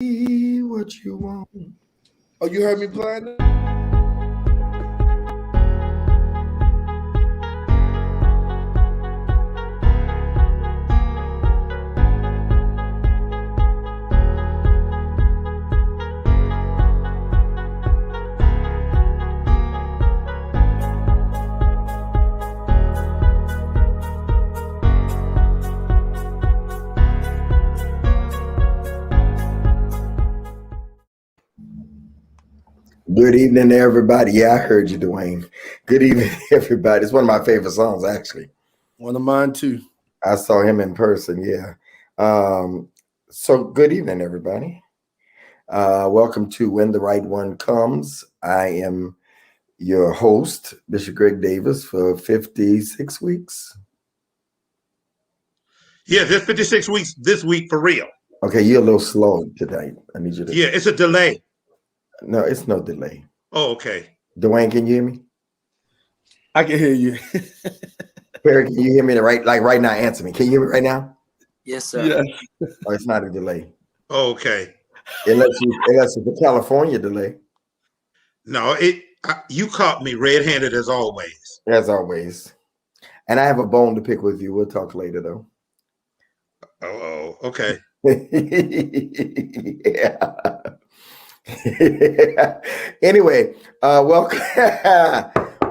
What you want? Oh, you heard me playing? Good evening, everybody. Yeah, I heard you, Dwayne. Good evening, everybody. It's one of my favorite songs, actually. One of mine too. I saw him in person. Yeah. So good evening, everybody. Welcome to When the Right One Comes. I am your host, Bishop Greg Davis, for 56 weeks. Yeah, there's 56 weeks this week for real. Okay, you're a little slow tonight. I need you to. Yeah, it's a delay. No, it's no delay. Oh, okay. Dwayne, can you hear me? I can hear you. Perry, can you hear me right now? Answer me. Can you hear me right now? Yes, sir. Yeah. Oh, it's not a delay. Oh, okay. Unless it's a California delay. No, you caught me red-handed as always. As always. And I have a bone to pick with you. We'll talk later, though. Oh, okay. Yeah. Anyway, welcome,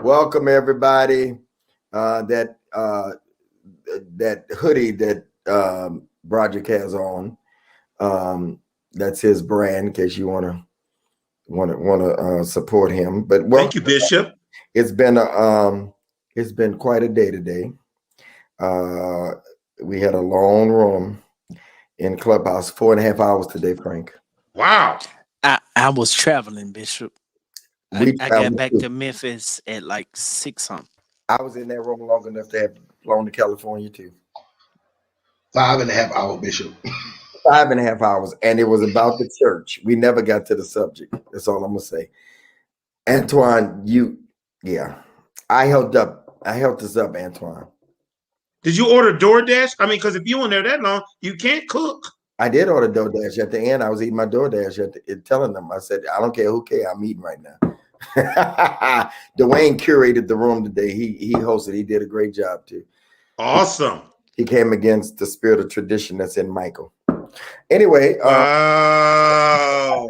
welcome everybody. That hoodie that Broderick has on. That's his brand. In case you want to support him. But thank you, Bishop. It's been quite a day today. We had a long room in Clubhouse, 4.5 hours today, Frank. Wow. I was traveling, Bishop. I got back to Memphis at like 6 something. I was in that room long enough to have flown to California too. 5.5 hours, Bishop. 5.5 hours, and it was about the church. We never got to the subject. That's all I'm gonna say. Antoine, I held this up, Antoine. Did you order DoorDash? I mean, because if you were there that long, you can't cook. I did order DoorDash. At the end, I was eating my DoorDash telling them, I said, I don't care who cares, I'm eating right now. Dwayne curated the room today. He hosted. He did a great job too. Awesome. He came against the spirit of tradition that's in Michael. Anyway. Wow.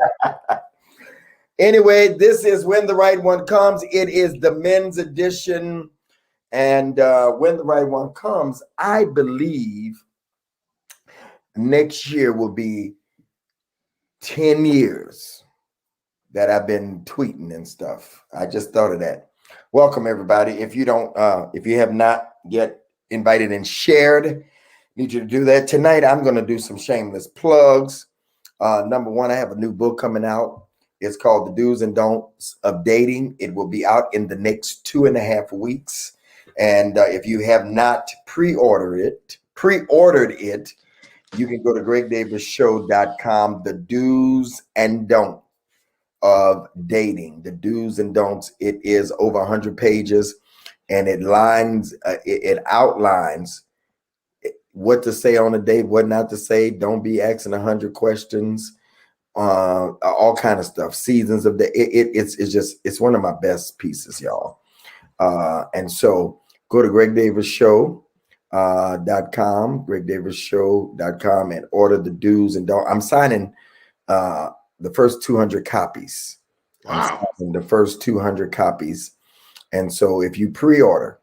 Anyway, this is When the Right One Comes. It is the men's edition. And when the right one comes, I believe next year will be 10 years that I've been tweeting and stuff. I just thought of that. Welcome, everybody. If you have not yet invited and shared, need you to do that. Tonight, I'm going to do some shameless plugs. Number one, I have a new book coming out. It's called The Do's and Don'ts of Dating. It will be out in the next 2.5 weeks. And if you have not pre-ordered it, you can go to gregdavisshow.com. The Do's and Don'ts of Dating. The Do's and Don'ts. It is over 100 pages, and it outlines what to say on a date, what not to say. Don't be asking 100 questions. All kind of stuff. Seasons of the. It's one of my best pieces, y'all. And so. Go to gregdavisshow.com, gregdavisshow.com, and order the Do's and Don'ts. I'm signing the first 200 copies. Wow. The first 200 copies. And so if you pre-order,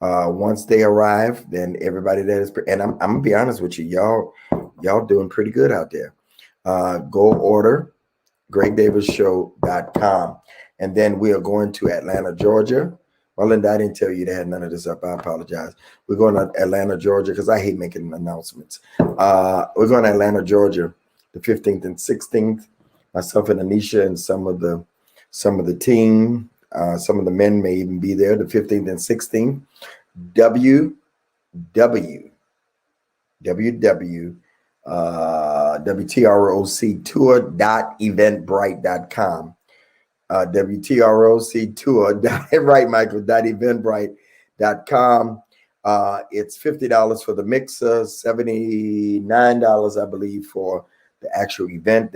once they arrive, then everybody that is, and I'm going to be honest with you, y'all doing pretty good out there. Go order gregdavisshow.com. And then we are going to Atlanta, Georgia. Well, Linda, I didn't tell you to have none of this up. I apologize. We're going to Atlanta, Georgia, because I hate making announcements. We're going to Atlanta, Georgia, the 15th and 16th. Myself and Anisha and some of the team, some of the men may even be there. The 15th and 16th. WTROCtour.eventbrite.com. WTROC tour, right, Michael, .eventbrite.com. It's $50 for the mixer, $79, I believe, for the actual event.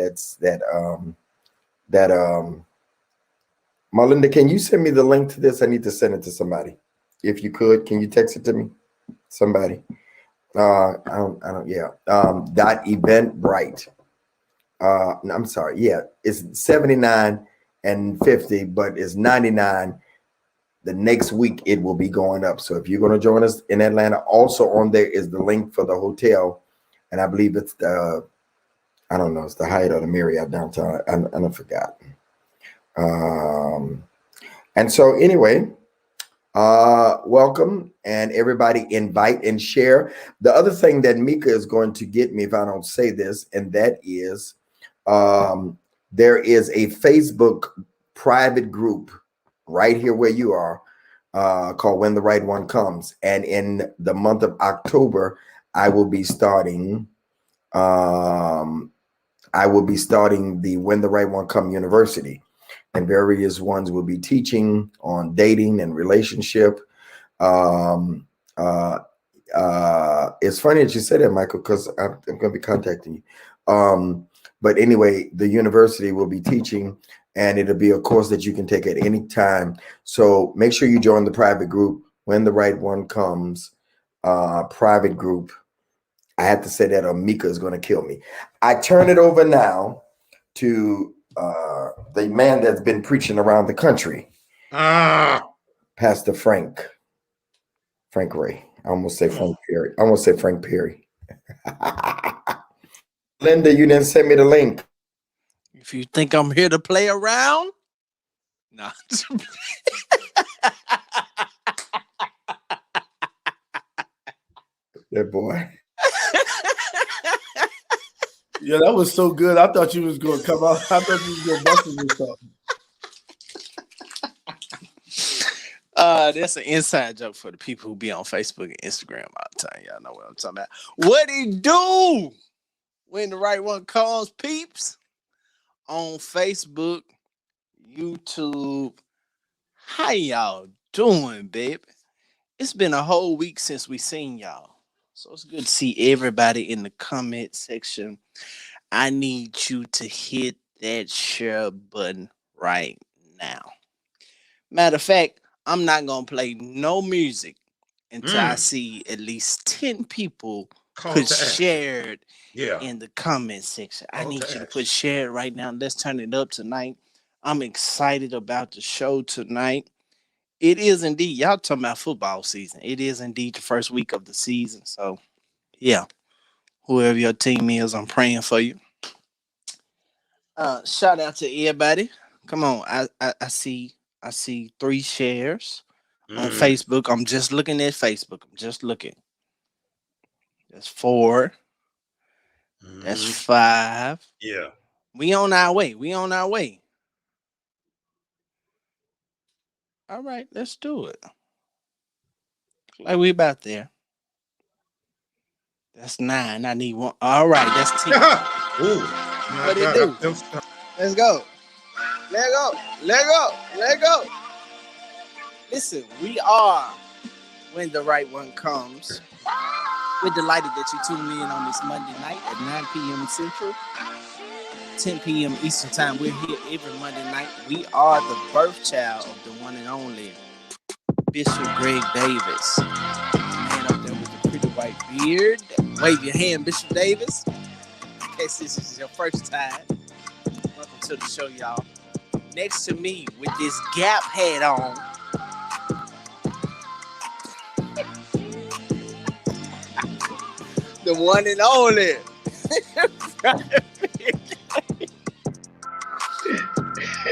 Melinda, can you send me the link to this? I need to send it to somebody. If you could, can you text it to me? Somebody. I don't. Yeah. Dot Eventbrite. I'm sorry. Yeah, it's 79 and 50, but it's 99. The next week it will be going up. So if you're going to join us in Atlanta, also on there is the link for the hotel, and I believe it's the, I don't know, it's the Hyatt or the Marriott downtown. I forgot. And so anyway, welcome, and everybody invite and share. The other thing that Mika is going to get me if I don't say this, and that is there is a Facebook private group right here where you are called When the Right One Comes. And in the month of October, I will be starting the When the Right One Come University. And various ones will be teaching on dating and relationship. It's funny that you said that, Michael, because I'm going to be contacting you. But anyway, the university will be teaching, and it'll be a course that you can take at any time. So make sure you join the private group, When the Right One Comes, private group. I have to say that or Mika is going to kill me. I turn it over now to the man that's been preaching around the country, Pastor Frank Ray. I almost say Frank Perry. Linda, you didn't send me the link. If you think I'm here to play around, nah. That boy. Yeah, that was so good. I thought you was going to come out. I thought you was going to bust it or something. That's an inside joke for the people who be on Facebook and Instagram all the time. Y'all know what I'm talking about. What he do when the right one comes, peeps? On Facebook, YouTube. How y'all doing, baby? It's been a whole week since we seen y'all. So it's good to see everybody in the comment section. I need you to hit that share button right now. Matter of fact, I'm not going to play no music until I see at least 10 people put shared in the comment section. I need you to put shared right now. Let's turn it up tonight. I'm excited about the show tonight. It is indeed, y'all talking about football season. It is indeed the first week of the season. So, yeah, whoever your team is, I'm praying for you. Shout out to everybody. Come on, I see 3 shares on Facebook. I'm just looking at Facebook. I'm just looking. That's 4. That's 5. Yeah. We on our way. All right, let's do it. Like we about there. That's 9. I need 1. All right, that's 10. Ooh. What it do? Let's go. Let go. Listen, we are When the Right One Comes. We're delighted that you tuned in on this Monday night at 9 p.m. Central, 10 p.m. Eastern Time. We're here every Monday night. We are the birth child of the one and only Bishop Greg Davis. Man up there with the pretty white beard. Wave your hand, Bishop Davis. In case this is your first time. Welcome to the show, y'all. Next to me with this Gap hat on. The one and only.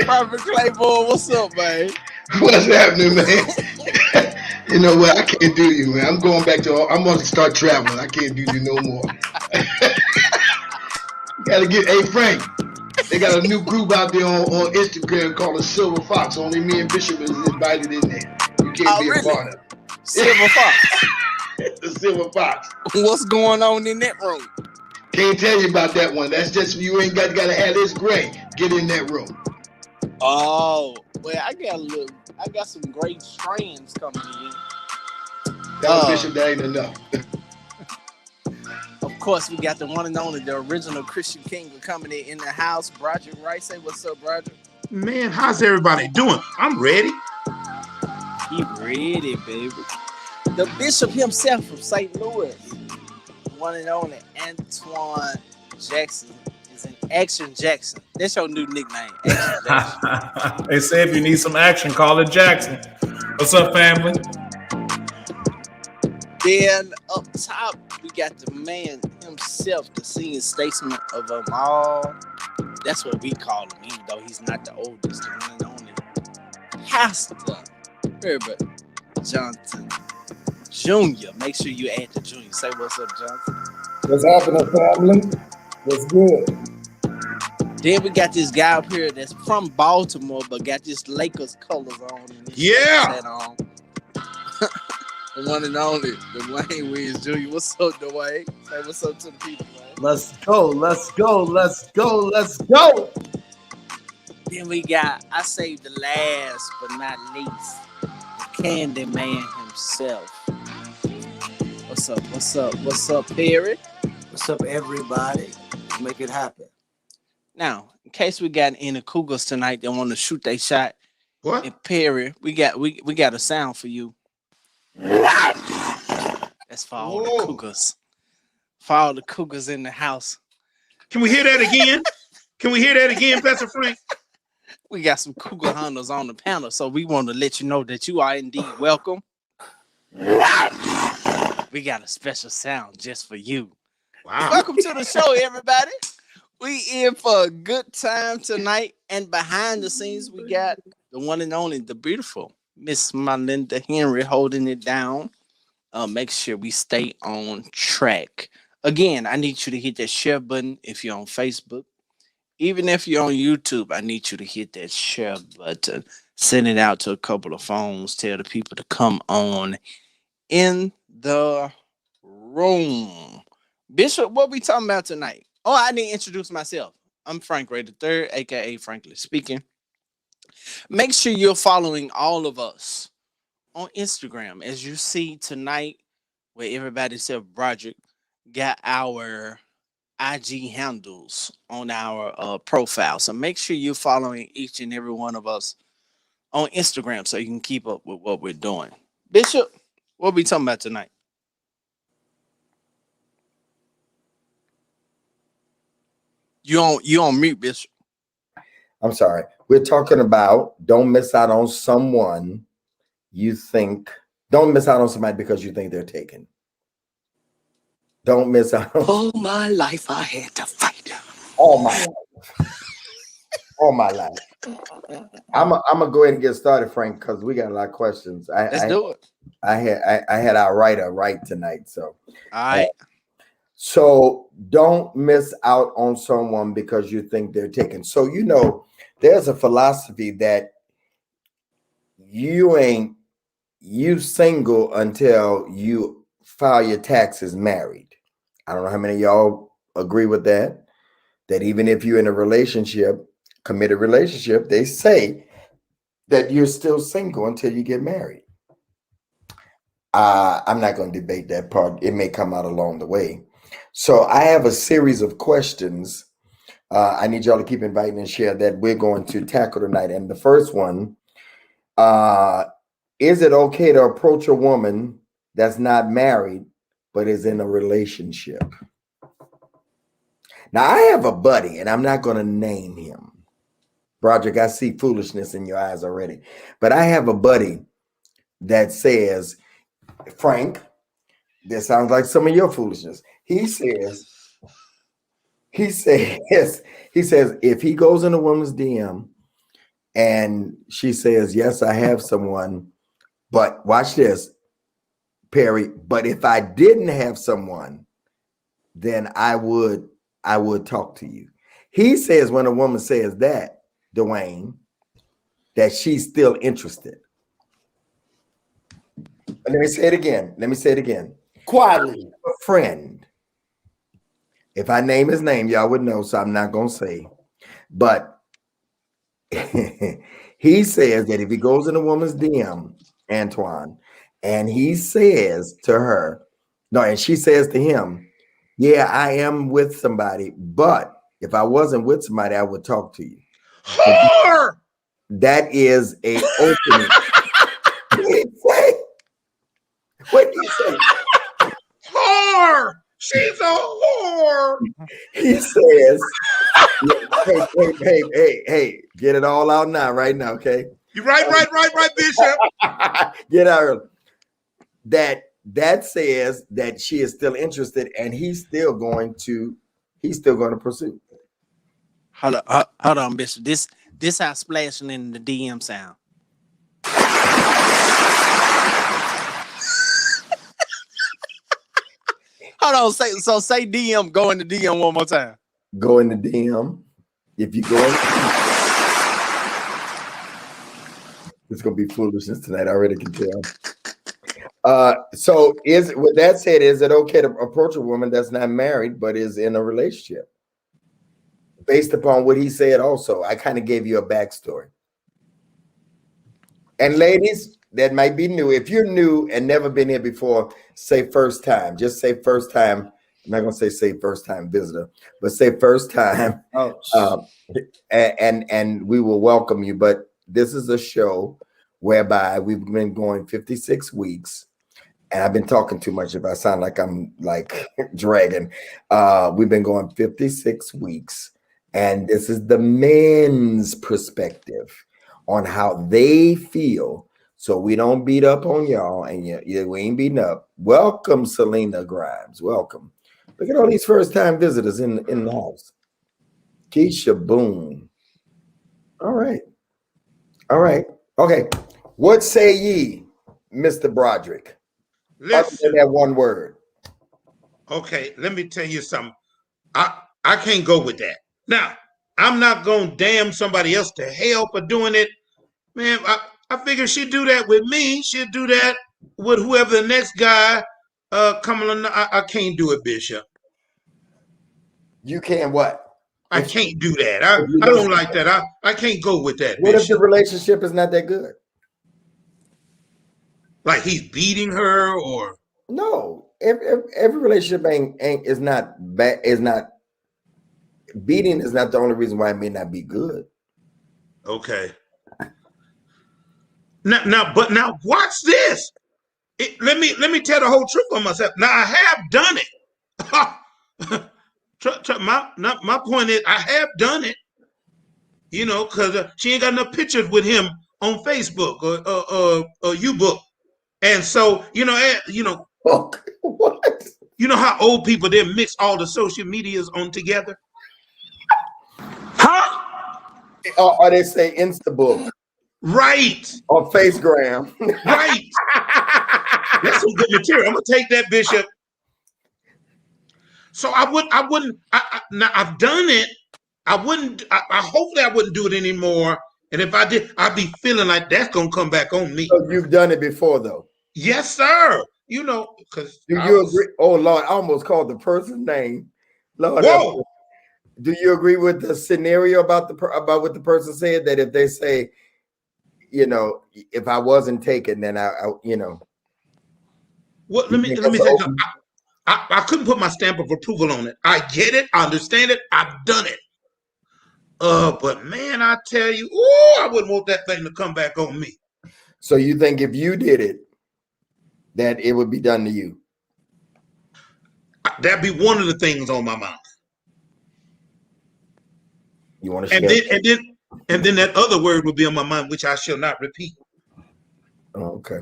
Prophet Claiborne, what's up, man? What's happening, man? You know what? I can't do you, man. I'm going to start traveling. I can't do you no more. Gotta get, hey, Frank, they got a new group out there on Instagram called the Silver Fox. Only me and Bishop is invited in there. You can't be really? a part of it. Silver Fox. The Silver Fox. What's going on in that room? Can't tell you about that one. That's just, you ain't gotta have this gray. Get in that room. Oh, well, I got some great strands coming in. Tell Bishop that ain't enough. Of course, we got the one and only, the original Christian King coming in the house. Broderick Wright, say what's up, Broderick? Man, how's everybody doing? I'm ready. He ready, baby. The bishop himself from St. Louis, the one and only Antoine Jackson, is in Action Jackson. That's your new nickname, Action Jackson. They say if you need some action, call it Jackson. What's up, family? Then up top, we got the man himself, the senior statesman of them all. That's what we call him, even though he's not the oldest, the one and only Pastor Herbert Johnson Jr. Make sure you add the Junior. Say what's up, Johnson. What's happening, family? What's good? Then we got this guy up here that's from Baltimore, but got this Lakers colors on. And this Yeah. hat on. The one and only, Dwayne Williams Jr. What's up, Dwayne? Say what's up to the people, man. Let's go, let's go, let's go, let's go. Then we got, I saved the last but not least, the Candy Man himself. What's up? What's up? What's up, Perry? What's up, everybody? Let's make it happen. Now, in case we got any Cougars tonight that want to shoot their shot, What? and Perry, we got a sound for you. That's for all the Whoa. Cougars. For all the Cougars in the house. Can we hear that again? Can we hear that again, Pastor Frank? We got some Cougar hunters on the panel, so we want to let you know that you are indeed welcome. We got a special sound just for you. Wow. Welcome to the show, everybody. We in for a good time tonight, and behind the scenes, we got the one and only, the beautiful Miss Melinda Henry holding it down. Make sure we stay on track. Again, I need you to hit that share button if you're on Facebook. Even if you're on YouTube, I need you to hit that share button. Send it out to a couple of phones. Tell the people to come on in the room. Bishop, what we talking about tonight? Oh, I need to introduce myself. I'm Frank Ray III, aka Frankly Speaking. Make sure you're following all of us on Instagram. As you see tonight, where everybody except Broderick got our IG handles on our profile. So make sure you're following each and every one of us on Instagram so you can keep up with what we're doing. Bishop, what we talking about tonight? You on mute, Bishop. I'm sorry. We're talking about don't miss out on someone you think. Don't miss out on somebody because you think they're taken. Don't miss out on All my life I had to fight. all my life. All my life. I'm gonna go ahead and get started, Frank, because we got a lot of questions. Let's do it. I had our writer right tonight, so. All right. So don't miss out on someone because you think they're taken. So, you know, there's a philosophy that you single until you file your taxes married. I don't know how many of y'all agree with that. That even if you're in a relationship, committed relationship, they say that you're still single until you get married. I'm not going to debate that part. It may come out along the way. So I have a series of questions. I need y'all to keep inviting and share that we're going to tackle tonight. And the first one, is it okay to approach a woman that's not married, but is in a relationship? Now, I have a buddy, and I'm not going to name him. Broderick, I see foolishness in your eyes already. But I have a buddy that says, Frank, this sounds like some of your foolishness. He says, if he goes in a woman's DM and she says, yes, I have someone, but watch this, Perry, but if I didn't have someone, then I would talk to you. He says when a woman says that, Dwayne, that she's still interested. Let me say it again. Quietly. A friend. If I name his name, y'all would know, so I'm not going to say. But he says that if he goes in a woman's DM, Antoine, and he says to her, no, and she says to him, Yeah, I am with somebody, but if I wasn't with somebody, I would talk to you. Whore! That is a opening. What did he say? What did he say? Whore! She's a whore! He says, hey, get it all out now, right now, okay? You right, Bishop. Get out early. That says that she is still interested, and he's still going to pursue. Hold on, Bishop. This how splashing in the DM sound. Hold on, say DM, go in the DM one more time. Go in the DM. If you go in, it's gonna be foolishness tonight. I already can tell. So with that said, is it okay to approach a woman that's not married but is in a relationship? Based upon what he said, also, I kind of gave you a backstory. And ladies, that might be new. If you're new and never been here before, say first time. Just say first time. I'm not gonna say first time visitor, but say first time. And we will welcome you. But this is a show whereby we've been going 56 weeks. And I've been talking too much if I sound like I'm like dragging. We've been going 56 weeks. And this is the men's perspective on how they feel. So we don't beat up on y'all, and we ain't beating up. Welcome, Selena Grimes. Welcome. Look at all these first-time visitors in the house. Keisha Boone. All right. Okay. What say ye, Mr. Broderick? Other than that one word. Okay, let me tell you something. I can't go with that. Now, I'm not going to damn somebody else to hell for doing it. Man, I figure she'd do that with me. She'd do that with whoever the next guy coming on. I can't do it, Bishop. You can what? I can't do that. I don't like that. I can't go with that, What Bishop. if the relationship is not that good? Like he's beating her or? No. Every relationship is not bad. Is not beating is not the only reason why it may not be good. Okay. Now, watch this. Let me tell the whole truth on myself. Now I have done it. My point is I have done it. You know, because she ain't got enough pictures with him on Facebook or YouBook, and so What? You know how old people they mix all the social medias on together. Huh? Or they say Instabook. Right. Or Facegram. Right. That's some good material. I'm gonna take that, Bishop. So I wouldn't. Now I've done it. I wouldn't. Hopefully I wouldn't do it anymore. And if I did, I'd be feeling like that's gonna come back on me. So you've done it before, though. Yes, sir. You know, because do you agree? Oh Lord, I almost called the person's name. Lord, whoa. Do you agree with the scenario about what the person said, that if they say, you know, if I wasn't taken, then I you know. Well, let me tell you something. I couldn't put my stamp of approval on it. I get it. I understand it. I've done it. But man, I tell you, I wouldn't want that thing to come back on me. So you think if you did it, that it would be done to you? That'd be one of the things on my mind. You want to share? And then that other word would be on my mind, which I shall not repeat. Okay.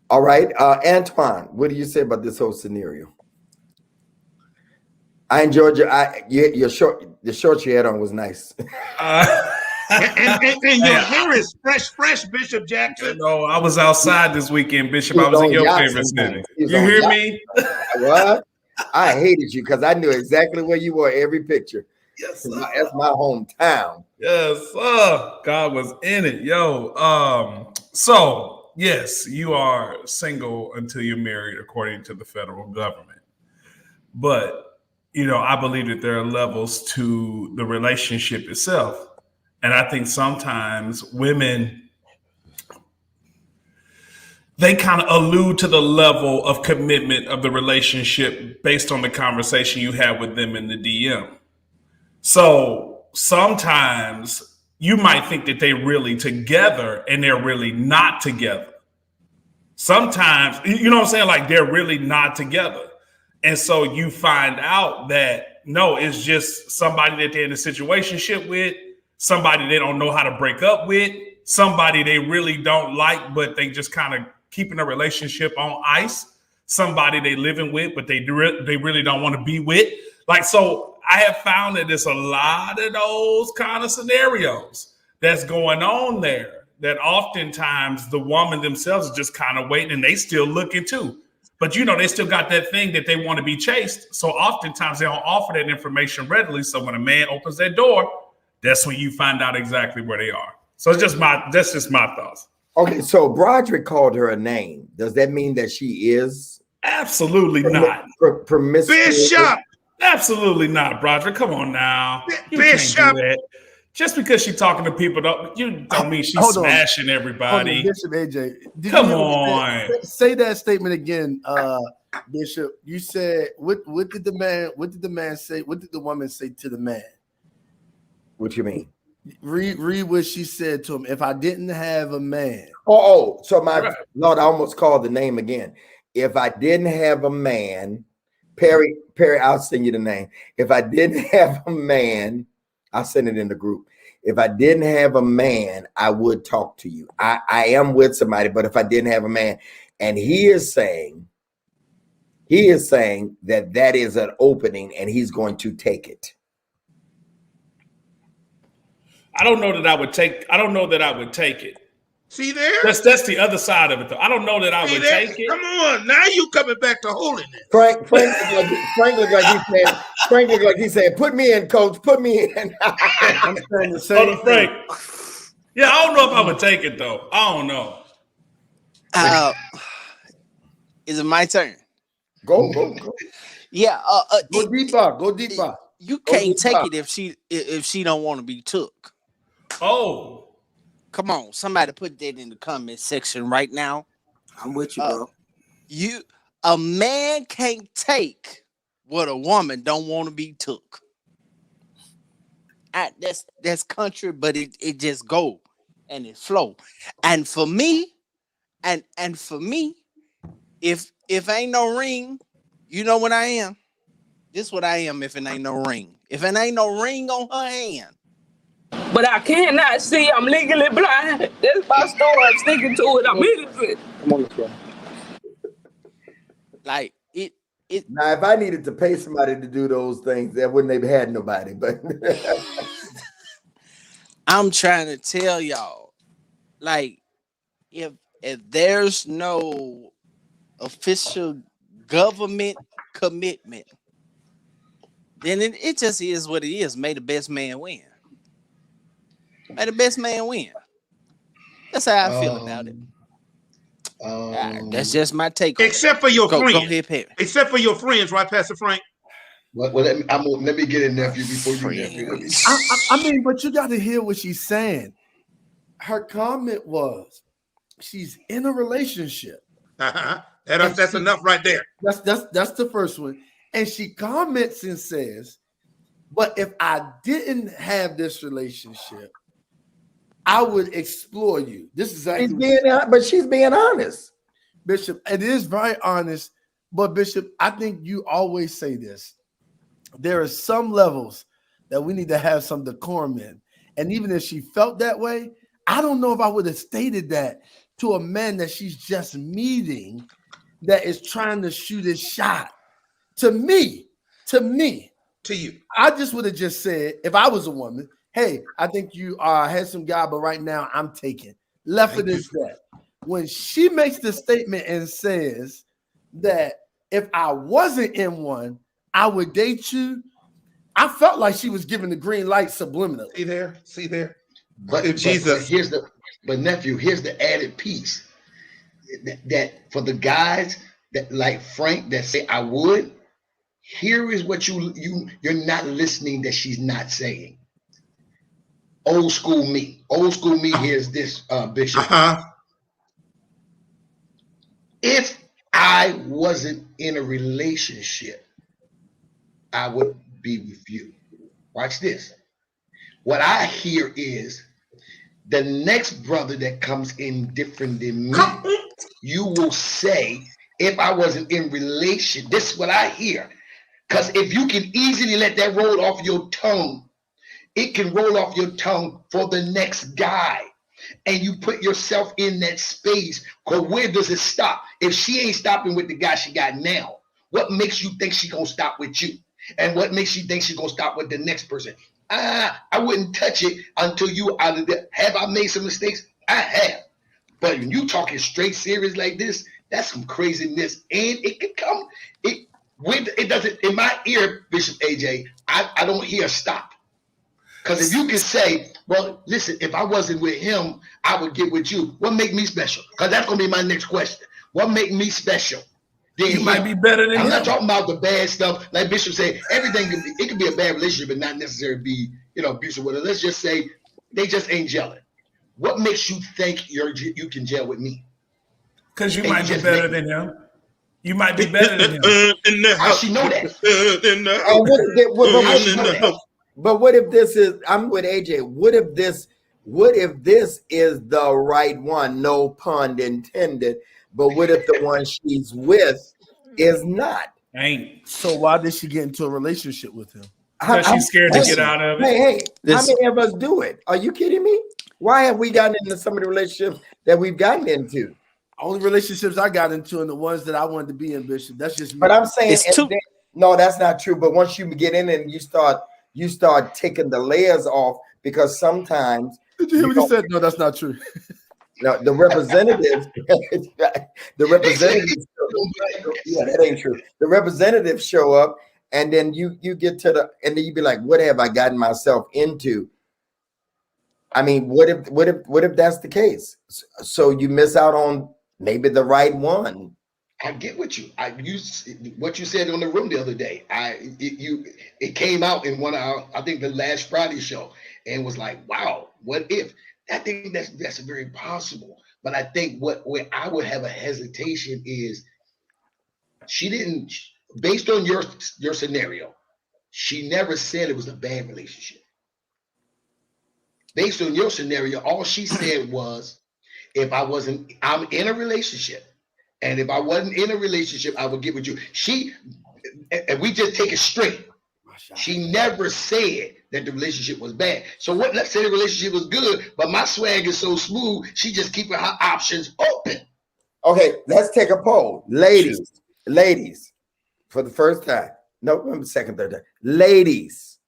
All right, Antoine, what do you say about this whole scenario? I enjoyed your short. The short you had on was nice. And your hair is fresh, Bishop Jackson. No, I was outside this weekend, Bishop. I was in your favorite city. You hear me? What? I hated you because I knew exactly where you were every picture. Yes, sir. That's my hometown. Yes, sir. God was in it, yo. So yes, you are single until you're married, according to the federal government. But you know, I believe that there are levels to the relationship itself. And I think sometimes women they kind of allude to the level of commitment of the relationship based on the conversation you have with them in the DM. So sometimes you might think that they're really together and they're really not together. Sometimes, you know what I'm saying? Like they're really not together. And so you find out that no, it's just somebody that they're in a situationship with, somebody they don't know how to break up with, somebody they really don't like, but they just kind of keeping a relationship on ice, somebody they living with, but they really don't want to be with. Like, so I have found that there's a lot of those kind of scenarios that's going on there, that oftentimes the woman themselves is just kind of waiting and they still looking too. But, you know, they still got that thing that they want to be chased. So oftentimes they don't offer that information readily. So when a man opens that door, that's when you find out exactly where they are. So that's just my thoughts. Okay, so Broderick called her a name. Does that mean that she is Absolutely not. Promiscuous? Bishop. Absolutely not, Broderick. Come on now. You Bishop. can't do that. Just because she's talking to people, you don't mean she's Hold on. smashing Hold everybody. on, Bishop AJ. Did Come you on. say that statement again, Bishop. You said what did the man say? What did the woman say to the man? What you mean? Read what she said to him. If I didn't have a man. So my Right. Lord, I almost called the name again. If I didn't have a man, Perry, I'll send you the name. If I didn't have a man, I'll send it in the group. If I didn't have a man, I would talk to you. I am with somebody, but if I didn't have a man, and he is saying that is an opening and he's going to take it. I don't know that I would take it. See there? That's the other side of it, though. I don't know that I See would there? take it. Come on. Now you coming back to holiness. Frank looked like he said, put me in, coach, put me in. I'm saying the Hold same on, Frank. Yeah, I don't know if I would take it, though. I don't know. Is it my turn? Go. Yeah. Go deeper. You Go can't take deeper. it if she don't want to be took. Oh. Come on, somebody put that in the comment section right now. I'm with you, bro. A man can't take what a woman don't want to be took. That's country, but it just go and it flow. And for me, and for me, if ain't no ring, you know what I am. This what I am if it ain't no ring. If it ain't no ring on her hand. But I cannot see. I'm legally blind. That's my story. I'm sticking to it. I'm innocent. Come on, let's go. Like it. Now, if I needed to pay somebody to do those things, that wouldn't have had nobody. But I'm trying to tell y'all, like, if there's no official government commitment, then it just is what it is. May the best man win. May the best man win. That's how I feel about it. That's just my take. Except for your friends. Go ahead, Perry. Except for your friends, right, Pastor Frank? Well, let me get in, nephew, before you, nephew. I mean, but you got to hear what she's saying. Her comment was, she's in a relationship. That's enough right there. That's the first one. And she comments and says, but if I didn't have this relationship, I would explore you. This is but she's being honest. Bishop, it is very honest. But Bishop, I think you always say this. There are some levels that we need to have some decorum in. And even if she felt that way, I don't know if I would have stated that to a man that she's just meeting that is trying to shoot his shot. To me, To you. I just would have just said, if I was a woman, hey, I think you are a handsome guy, but right now I'm taking. Left it as that. When she makes the statement and says that if I wasn't in one, I would date you, I felt like she was giving the green light subliminally. See there. But Jesus. But nephew, here's the added piece. That for the guys that like Frank that say I would, here is what you're not listening that she's not saying. Old school me hears this, Bishop. If I wasn't in a relationship, I would be with you. Watch this. What I hear is the next brother that comes in different than me, you will say, if I wasn't in relation, this is what I hear. Because if you can easily let that roll off your tongue, it can roll off your tongue for the next guy. And you put yourself in that space. Because where does it stop? If she ain't stopping with the guy she got now, what makes you think she gonna stop with you? And what makes you think she's gonna stop with the next person? I wouldn't touch it until you out of there. Have I made some mistakes? I have. But when you talking straight serious like this, that's some craziness. And it can come, it doesn't, in my ear, Bishop AJ, I don't hear stop. Because if you can say, well, listen, if I wasn't with him, I would get with you. What make me special? Because that's going to be my next question. What make me special? You might be better than I'm him. not talking about the bad stuff. Like Bishop said, everything can be a bad relationship and not necessarily be, abusive with it. Let's just say they just ain't gelling. What makes you think you can gel with me? Because you might be better than him. You might be better than him. How she know that? But what if this is? I'm with AJ. What if this is the right one? No pun intended. But what if the one she's with is not? Ain't. So why did she get into a relationship with him? Because she's scared to get out of it. Hey, how many of us do it? Are you kidding me? Why have we gotten into some of the relationships that we've gotten into? Only relationships I got into and the ones that I wanted to be in, Bishop. That's just me. But I'm saying no, that's not true. But once you get in and you start taking the layers off, because sometimes did you hear what he said? No, that's not true. No, the representatives, yeah, that ain't true. The representatives show up, and then you get to and then you be like, what have I gotten myself into? I mean, what if that's the case? So you miss out on maybe the right one. I get what what you said on the room the other day. It came out in one of our, I think the last Friday show, and was like, wow, what if? I think that's very possible. But I think where I would have a hesitation is she didn't, based on your scenario, she never said it was a bad relationship. Based on your scenario, all she said was, I'm in a relationship. And if I wasn't in a relationship, I would get with you. And we just take it straight. She never said that the relationship was bad. So let's say the relationship was good, but my swag is so smooth, she just keeping her options open. Okay, let's take a poll. Ladies, for the first time. No, second, third time. Ladies,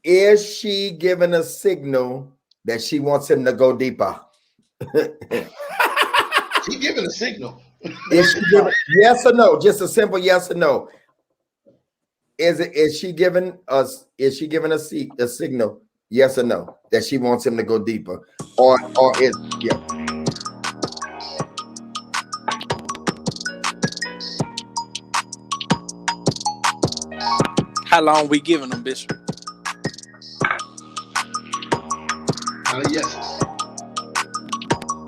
is she giving a signal that she wants him to go deeper? She giving a signal. Yes or no? Just a simple yes or no. Is she giving a signal, yes or no, that she wants him to go deeper, or is yeah? How long we giving them, Bishop? Yes.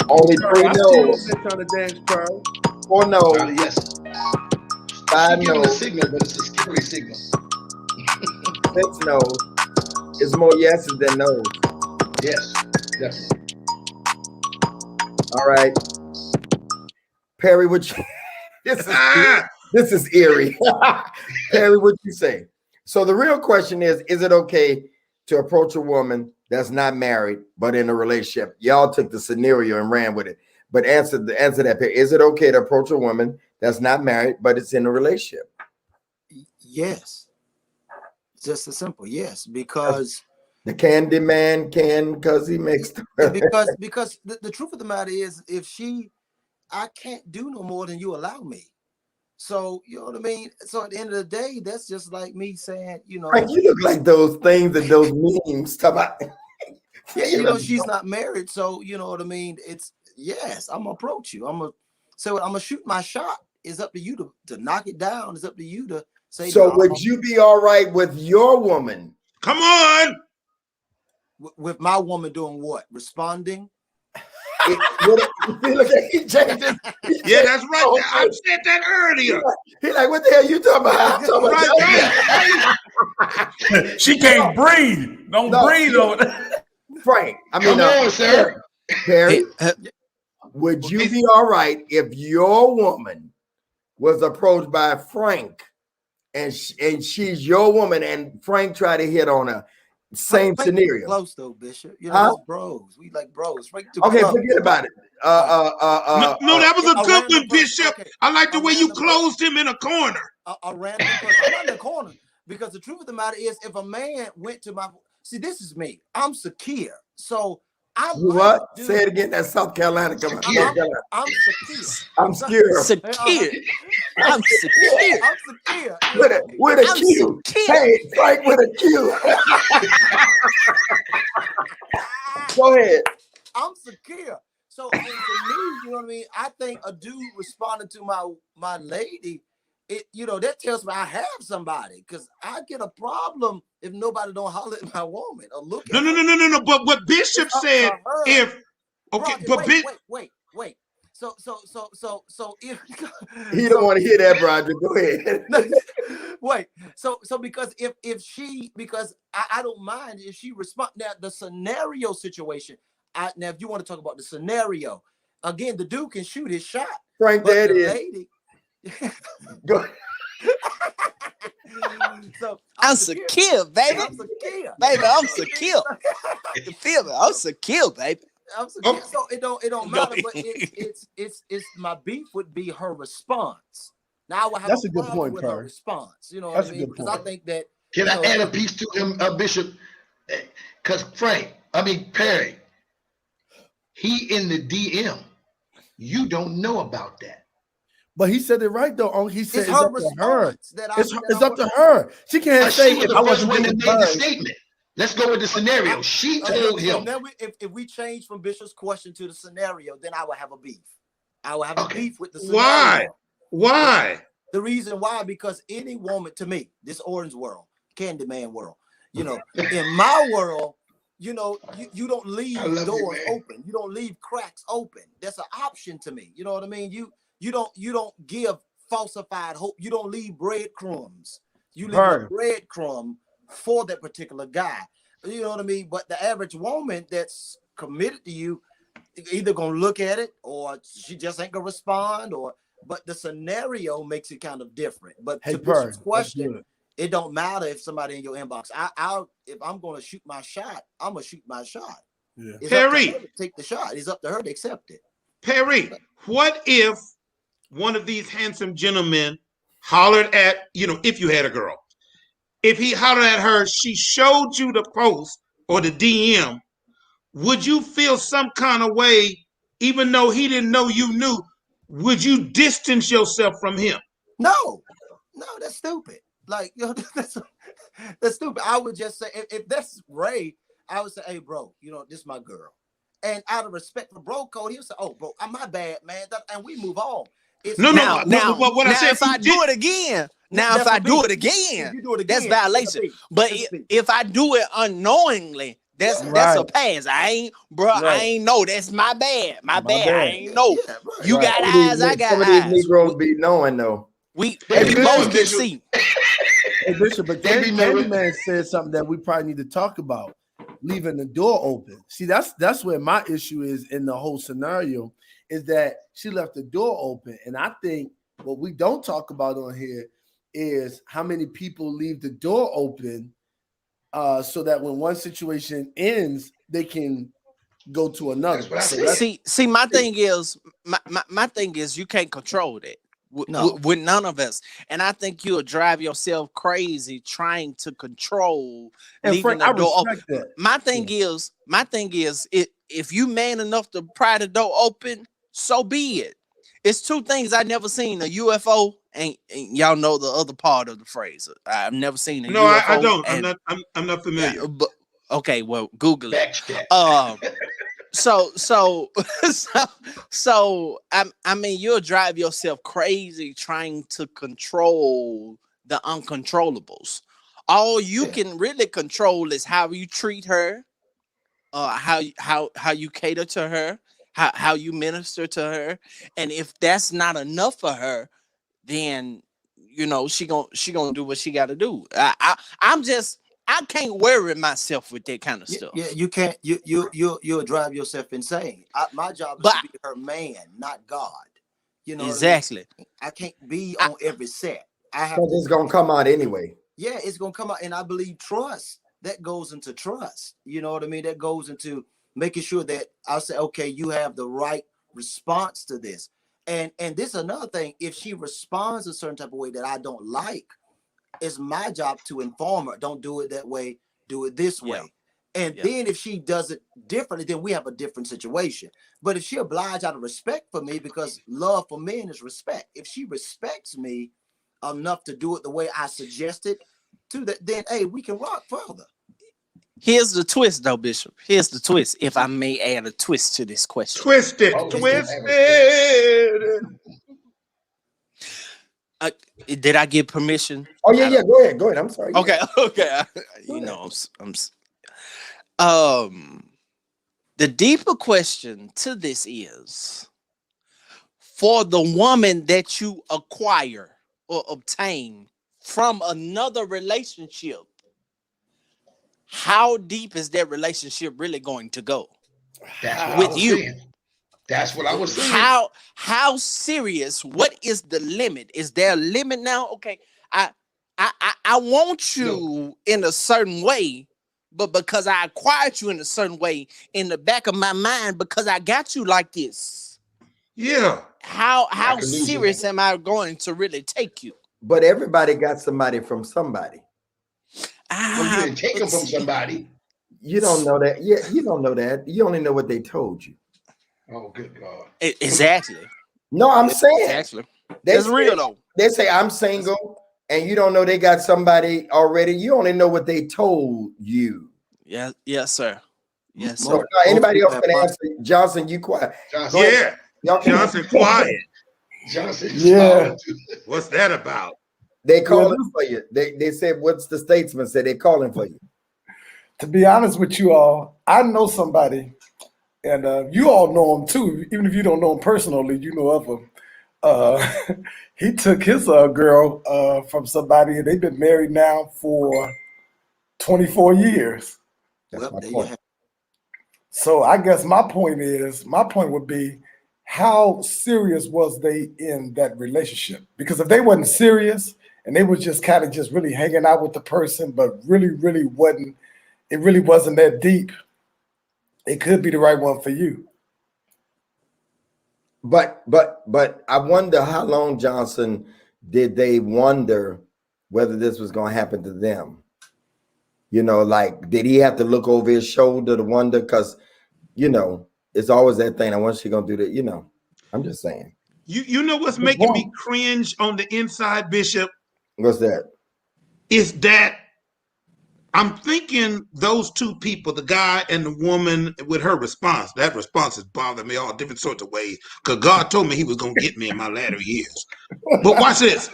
Only 3 no's. On the dance crowd. 4 no's. Yes. 5 She giving a no's. signal, but it's a scary signal. 6 no's. It's more yeses than no's. Yes, definitely. All right, Perry, what you? This is eerie. Perry, what you say? So the real question is it okay to approach a woman that's not married but in a relationship? Y'all took the scenario and ran with it. But answer that, Perry. Is it okay to approach a woman that's not married but it's in a relationship? Yes. Just as simple, yes, because the candy man can because he makes because the truth of the matter is, I can't do no more than you allow me. So you know what I mean. So at the end of the day, that's just like me saying, you look like those things and those memes. She's not married, so you know what I mean. It's yes, I'm gonna approach you. I'm gonna shoot my shot. It's up to you to knock it down. It's up to you to say. So would you be all right with your woman? Come on. With my woman doing what? Responding? Look at he changed it. Yeah, that's right. I said that earlier. He like, what the hell you talking about? I'm talking about Right. She can't breathe. Don't No, breathe yeah. over there. Frank. I mean, Come on, sir. Perry, Hey, would you be all right if your woman was approached by Frank and she's your woman and Frank tried to hit on her? Same Frank too scenario. close though, Bishop. You know, Huh? it's bros. We like bros. Frank too Okay, close. forget about it. No, that was a good random one, person. Bishop. Okay, I like the a way you random person. closed him in a corner. A random person. I'm not in the corner because the truth of the matter is, if a man went to my this is me. I'm secure, so I You like what? dudes- Say it again. That's South Carolina. Come on. Secure. North Carolina. I'm secure. I'm scared. secure. I'm secure. I'm secure. With a I'm Q. secure. Hey, Frank with a Q. Go ahead. I'm secure. So and to me, you know what I mean? I think a dude responding to my lady, that tells me I have somebody, because I get a problem if nobody don't holler at my woman or look at her. No. But what Bishop It's up to said, her. if okay, Bro, but wait. So if He don't want to hear that, Roger. Go ahead. wait, so because if she, because I don't mind if she respond. Now the scenario situation. Now if you want to talk about the scenario, again, the dude can shoot his shot, Frank, but there it the is. lady. Go. So I'm secure, baby. I'm secure. Baby, I'm secure. You feel me? I'm secure, baby. I'm secure. Oh. So it don't Go matter, but ahead. it's my beef would be her response. Now I would have That's a a good problem point, with her Per. response. You know That's what a I mean? good Because I point. think that Can I add a piece to him, Bishop? Because Perry, he in the DM. You don't know about that. But he said it right though. He said it's it's her up to her. response that I. It's up to her. She can't She say was if the I first wasn't one that being made the heard. statement. Let's go with the scenario. She told So him. now if we change from Bishop's question to the scenario, then I would have a beef. I would have a Okay. beef with the scenario. why? Why? The reason why, because any woman, to me, this orange world, Candyman world, in my world, you don't leave I love you, doors man. open. You don't leave cracks open. That's an option to me. You know what I mean? You don't give falsified hope. You don't leave breadcrumbs. You leave a Heard. breadcrumb for that particular guy. You know what I mean? But the average woman that's committed to you either gonna look at it or she just ain't gonna respond, but the scenario makes it kind of different. But Hey, to Per, Bishop's let's question, do it. it don't matter if somebody in your inbox. If I'm gonna shoot my shot, I'm gonna shoot my shot. Yeah. It's Perry. up to her to take the shot. It's up to her to accept it. Perry, what if one of these handsome gentlemen hollered at, if you had a girl, if he hollered at her, she showed you the post or the DM, would you feel some kind of way, even though he didn't know you knew? Would you distance yourself from him? No, that's stupid. Like, that's stupid. I would just say, if that's Ray, I would say, hey, bro, this is my girl. And out of respect for bro code, he would say, oh, bro, my bad, man. And we move on. It's No, Now, what I said, if I do it again, If you do it again, that's violation. But if I do it unknowingly, that's a Right. pass. I Right. ain't know. That's my bad. My bad. I bad. ain't know. Yeah, right. You Right. got Some of these eyes. I got some of these eyes. Negroes be knowing though. We Hey, we Bishop, both can Bishop. see. Hey, Bishop, but They be knowing. Candyman said something that we probably need to talk about, leaving the door open. See, that's where my issue is in the whole scenario, is that she left the door open. And I think what we don't talk about on here is how many people leave the door open so that when one situation ends, they can go to another. That's what I So said. See, my thing is, my thing is, you can't control that. No. With none of us, and I think you'll drive yourself crazy trying to control and leaving Frank, I the door open. respect that. My thing is, if you man enough to pry the door open, so be it. It's two things I never seen: a UFO, and y'all know the other part of the phrase. I've never seen a no, UFO. I don't. and- I'm not familiar. yeah, but okay, well, Google it. Back check. So I mean, you'll drive yourself crazy trying to control the uncontrollables. All you can really control is how you treat her, how you cater to her, how you minister to her, and if that's not enough for her, then she gonna do what she got to do. I can't worry myself with that kind of stuff. Yeah, you can't. You'll drive yourself insane. My job is But to be her man, not God. You know exactly. what I mean? I can't be on every set. I have Because it's gonna come out anyway. Yeah, it's gonna come out, and I believe trust. That goes into trust. You know what I mean? That goes into making sure that I'll say, okay, you have the right response to this. And this is another thing. If she responds a certain type of way that I don't like, it's my job to inform her. Don't do it that way. Do it this way. And then if she does it differently, then we have a different situation. But if she oblige out of respect for me, because love for men is respect. If she respects me enough to do it the way I suggested to that, then hey, we can rock further. Here's the twist, though, Bishop. Here's the twist. If I may add a twist to this question. Twisted. Did I get permission? Oh yeah, Go ahead. I'm sorry. Okay. The deeper question to this is, for the woman that you acquire or obtain from another relationship, how deep is that relationship really going to go? With you. That's what I was saying. How serious? What is the limit? Is there a limit now? Okay, I want you in a certain way, but because I acquired you in a certain way, in the back of my mind, because I got you like this. Yeah. How serious am I going to really take you? But everybody got somebody from somebody. Well, you didn't take them from somebody. You don't know that. Yeah, you don't know that. You only know what they told you. Oh, good God. Exactly. No, I'm saying. Actually, that's real though. They say I'm single, and you don't know they got somebody already. You only know what they told you. Yeah. Yes, sir. Yes. So anybody else can answer? Johnson, you quiet. Johnson, yeah. Johnson, quiet. Johnson. Yeah. What's that about? They calling for you. They said, what's the statesman said? They calling for you. To be honest with you all, I know somebody, and you all know him too. Even if you don't know him personally, you know of him. He took his girl from somebody, and they've been married now for 24 years. That's my point. So I guess my point would be, how serious was they in that relationship? Because if they wasn't serious and they was just kind of just really hanging out with the person, but really wasn't that deep, it could be the right one for you. But I wonder how long, Johnson, did they wonder whether this was going to happen to them? You know, like, did he have to look over his shoulder to wonder? Because, you know, it's always that thing. I wonder she going to do that. You know, I'm just saying. You know what's making me cringe on the inside, Bishop? What's that? Is that I'm thinking those two people, the guy and the woman, with her response, that response has bothered me all different sorts of ways, because God told me he was going to get me in my latter years. But watch this.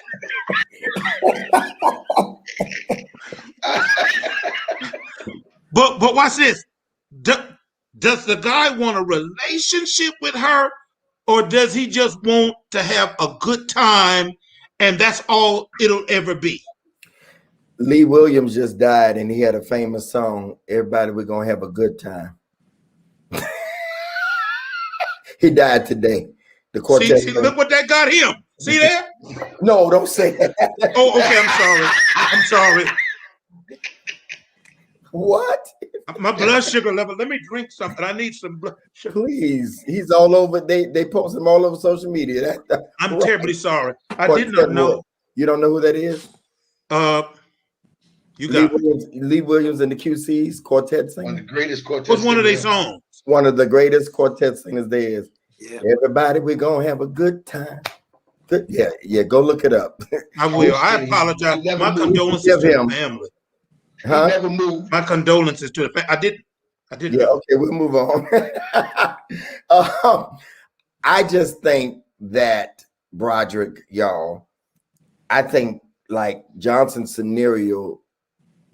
But watch this. Does the guy want a relationship with her, or does he just want to have a good time and that's all it'll ever be? Lee Williams just died, and he had a famous song, "Everybody, we're going to have a good time." He died today. The quartet. See, look what that got him. See that? No, don't say that. Oh, okay, I'm sorry. What? My blood sugar level. Let me drink something. I need some blood sugar. Please. He's all over. They post him all over social media. I'm terribly sorry. I did not know. You don't know who that is? You got Lee Williams and the QCs, quartet singer. One of the greatest quartet. What's one of their songs? One of the greatest quartet singers there is. Yeah. Everybody, we're gonna have a good time. Good, yeah. Go look it up. I will. I apologize. My condolences to the family. Huh? Never moved. My condolences to the family. I didn't. Yeah. Okay, we'll move on. I just think that Broderick, y'all. I think like Johnson's scenario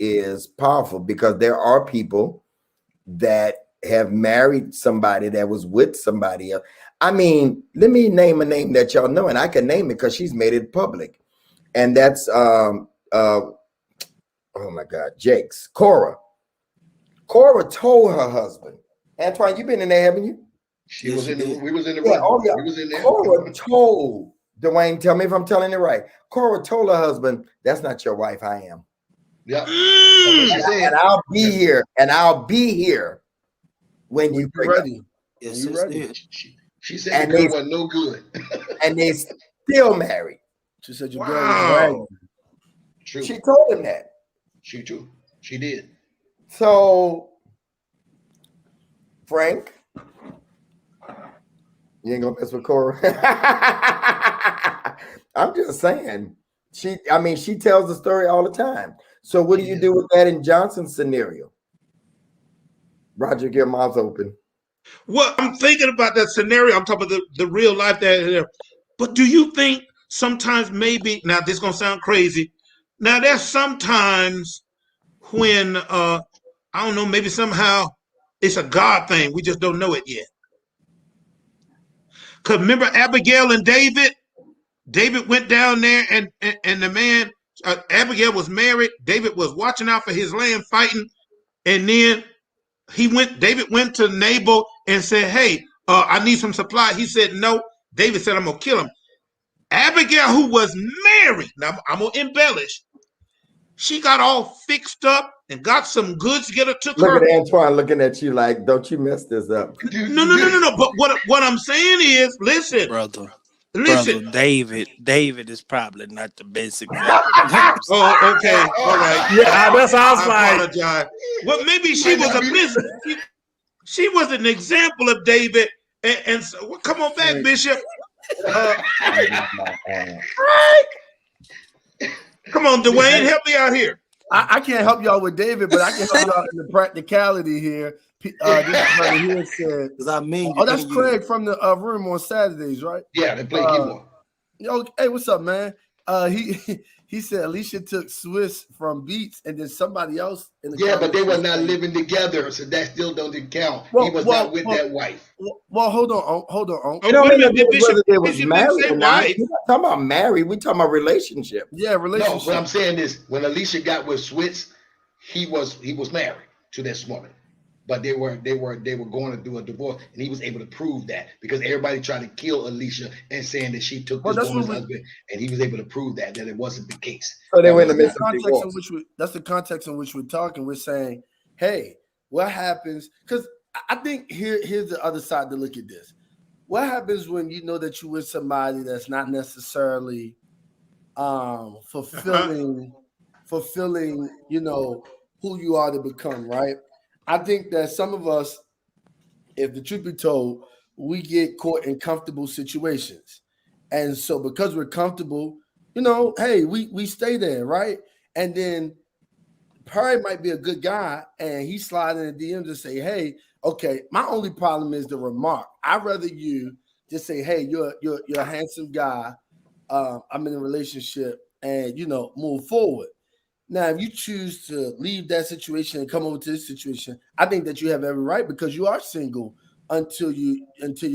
is powerful because there are people that have married somebody that was with somebody else. I mean, let me name a name that y'all know, and I can name it because she's made it public. And that's oh my God, Jake's Cora. Cora told her husband, Antoine, you've been in there, haven't you? She was in the, we was in the Yeah, room. oh, yeah. We was in there. Cora told Dwayne, tell me if I'm telling it right. Cora told her husband, that's not your wife, I am. Yeah. And I'll be here, and I'll be here when you You're ready. Yes, You yes, ready? yes. She said And the girl they- wasn't no good. And they still married. She said your Wow. girl was bragging. True. She told him that. She too. She did. So, Frank, you ain't gonna mess with Cora. I'm just saying. She tells the story all the time. So, what do you do with that in Johnson's scenario? Roger, your mouth's open. Well, I'm thinking about that scenario. I'm talking about the real life that. But do you think sometimes maybe now this is gonna sound crazy? Now there's sometimes when I don't know, maybe somehow it's a God thing. We just don't know it yet. Cause remember Abigail and David? David went down there and the man Abigail was married. David was watching out for his land, fighting, and then David went to Nabal and said, hey, I need some supply. He said, no. David said, I'm going to kill him. Abigail, who was married, now I'm going to embellish, she got all fixed up and got some goods together, took Look her. at Antoine looking at you like, don't you mess this up. No. But what I'm saying is, listen. Brother, Listen. David is probably not the best example. Oh, okay. All right. Yeah, that's how I was like. Apologize. Well, maybe she was a business. She was an example of David. And so, well, come on back, Bishop. Come on, Dwayne, help me out here. I can't help y'all with David, but I can help y'all in the practicality here. This brother here said, Because I mean, oh, that's Craig from the room on Saturdays, right? Yeah, they play keyboard. Yo, hey, what's up, man? He said Alicia took Swiss from Beats and then somebody else in the But they were not living together, so that still doesn't count. He was not with that wife. Well, hold on. Oh, It don't wait a matter minute, Bishop, whether they was Bishop didn't married say or not. wife. We're not talking about married. We're talking about relationship. Yeah, No, relationship. what I'm saying is when Alicia got with Switz, he was married to this woman. But they were going to do a divorce, and he was able to prove that because everybody tried to kill Alicia and saying that she took this woman's husband, and he was able to prove that it wasn't the case. So they went in the That's midst of divorce. that's the context in which we're talking. We're saying, hey, what happens? Because I think here's the other side to look at this. What happens when you know that you're with somebody that's not necessarily fulfilling, you know, who you are to become, right? I think that some of us, if the truth be told, we get caught in comfortable situations. And so because we're comfortable, you know, hey, we stay there, right? And then Perry might be a good guy and he slide in the DMs and say, hey, okay, my only problem is the remark. I'd rather you just say, hey, you're a handsome guy. I'm in a relationship and, you know, move forward. Now, if you choose to leave that situation and come over to this situation, I think that you have every right because you are single until you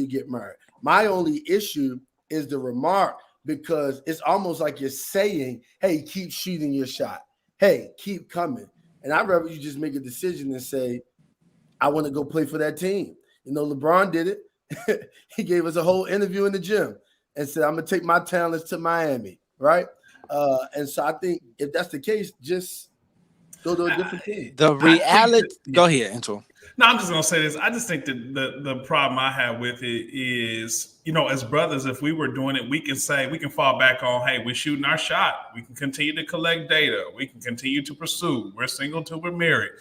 get married. My only issue is the remark because it's almost like you're saying, hey, keep shooting your shot. Hey, keep coming. And I'd rather you just make a decision and say, I want to go play for that team. You know, LeBron did it. He gave us a whole interview in the gym and said, I'm going to take my talents to Miami, right? And so I think if that's the case, just go to a different team. The reality. Go ahead, Antoine. No, I'm just gonna say this. I just think that the problem I have with it is, you know, as brothers, if we were doing it, we can fall back on, hey, we're shooting our shot. We can continue to collect data. We can continue to pursue. We're single till we're married.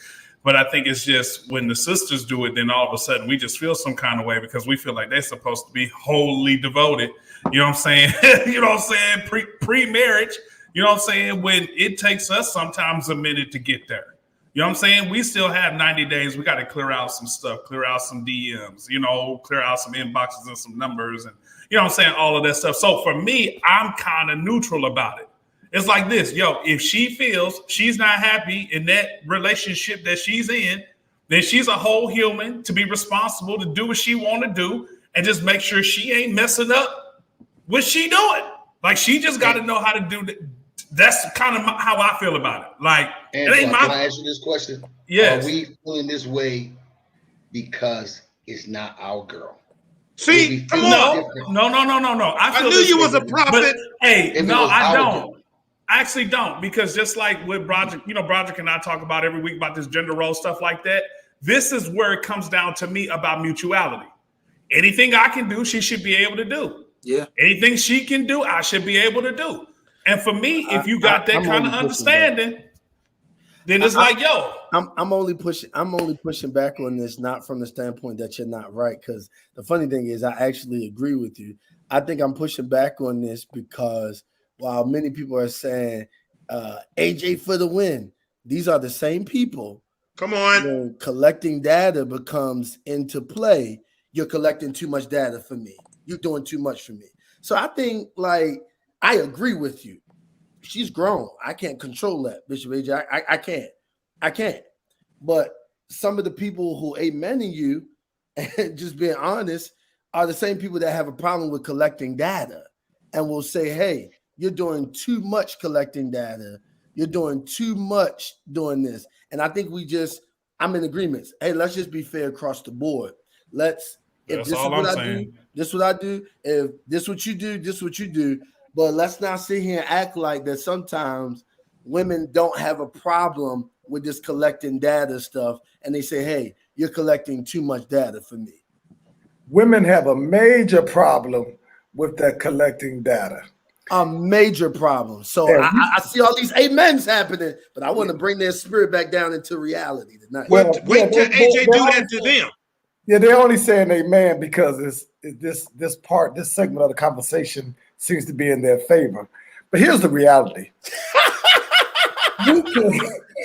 But I think it's just when the sisters do it, then all of a sudden we just feel some kind of way because we feel like they're supposed to be wholly devoted. You know what I'm saying? You know what I'm saying? Pre-marriage. You know what I'm saying? When it takes us sometimes a minute to get there. You know what I'm saying? We still have 90 days. We got to clear out some stuff, clear out some DMs, you know, clear out some inboxes and some numbers and, you know what I'm saying, all of that stuff. So for me, I'm kind of neutral about it. It's like this, yo, if she feels she's not happy in that relationship that she's in, then she's a whole human to be responsible to do what she want to do and just make sure she ain't messing up what she doing. Like, she just got to know how to do that. That's kind of how I feel about it. Like, And it ain't can my. I ask you this question? Yes. Are we feeling this way because it's not our girl? See, come on. No. I feel knew this you way, was a prophet. But, hey, If it no, was I our don't. girl. I actually don't, because just like with Broderick, Broderick and I talk about every week about this gender role stuff like that. This is where it comes down to me about mutuality. Anything I can do, she should be able to do. Yeah. Anything she can do, I should be able to do. And for me, if you got that I'm kind of only pushing understanding, then it's like, yo, I'm only pushing back on this, not from the standpoint that you're not right. Because the funny thing is, I actually agree with you. I think I'm pushing back on this because while many people are saying AJ for the win, these are the same people. Come on. When collecting data becomes into play, you're collecting too much data for me. You're doing too much for me. So I think, like, I agree with you. She's grown. I can't control that, Bishop AJ. I can't. But some of the people who amening you, and just being honest, are the same people that have a problem with collecting data and will say, hey, you're doing too much collecting data. You're doing too much doing this. And I think I'm in agreement. Hey, let's just be fair across the board. If That's this is all what I'm I saying. do, this is what I do. If this what you do, this is what you do. But let's not sit here and act like that sometimes women don't have a problem with this collecting data stuff. And they say, hey, you're collecting too much data for me. Women have a major problem with that collecting data. A major problem. So Yeah, I see all these amens happening, but I want to bring their spirit back down into reality tonight. Well, Wait till they- AJ do that to them. Yeah, they're only saying amen because this segment of the conversation seems to be in their favor. But here's the reality. Say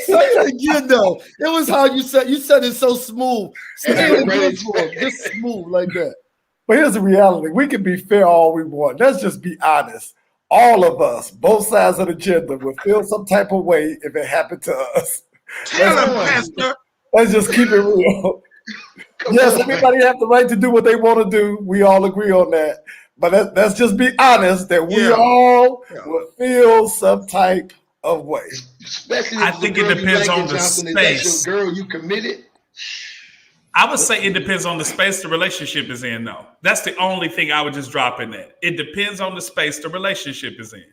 it again, though. It was how you said it so smooth. Say it again for him, just smooth like that. But here's the reality. We can be fair all we want. Let's just be honest. All of us, both sides of the gender, would feel some type of way if it happened to us. Tell him, Pastor. Let's just keep it real. Yes, everybody have the right to do what they want to do. We all agree on that. But let's just be honest that we all would feel some type of way. Especially if I it's think a it girl you depends like on and the Johnson, is space. that your girl you committed? I would say it depends on the space the relationship is in, though. That's the only thing I would just drop in there. It depends on the space the relationship is in.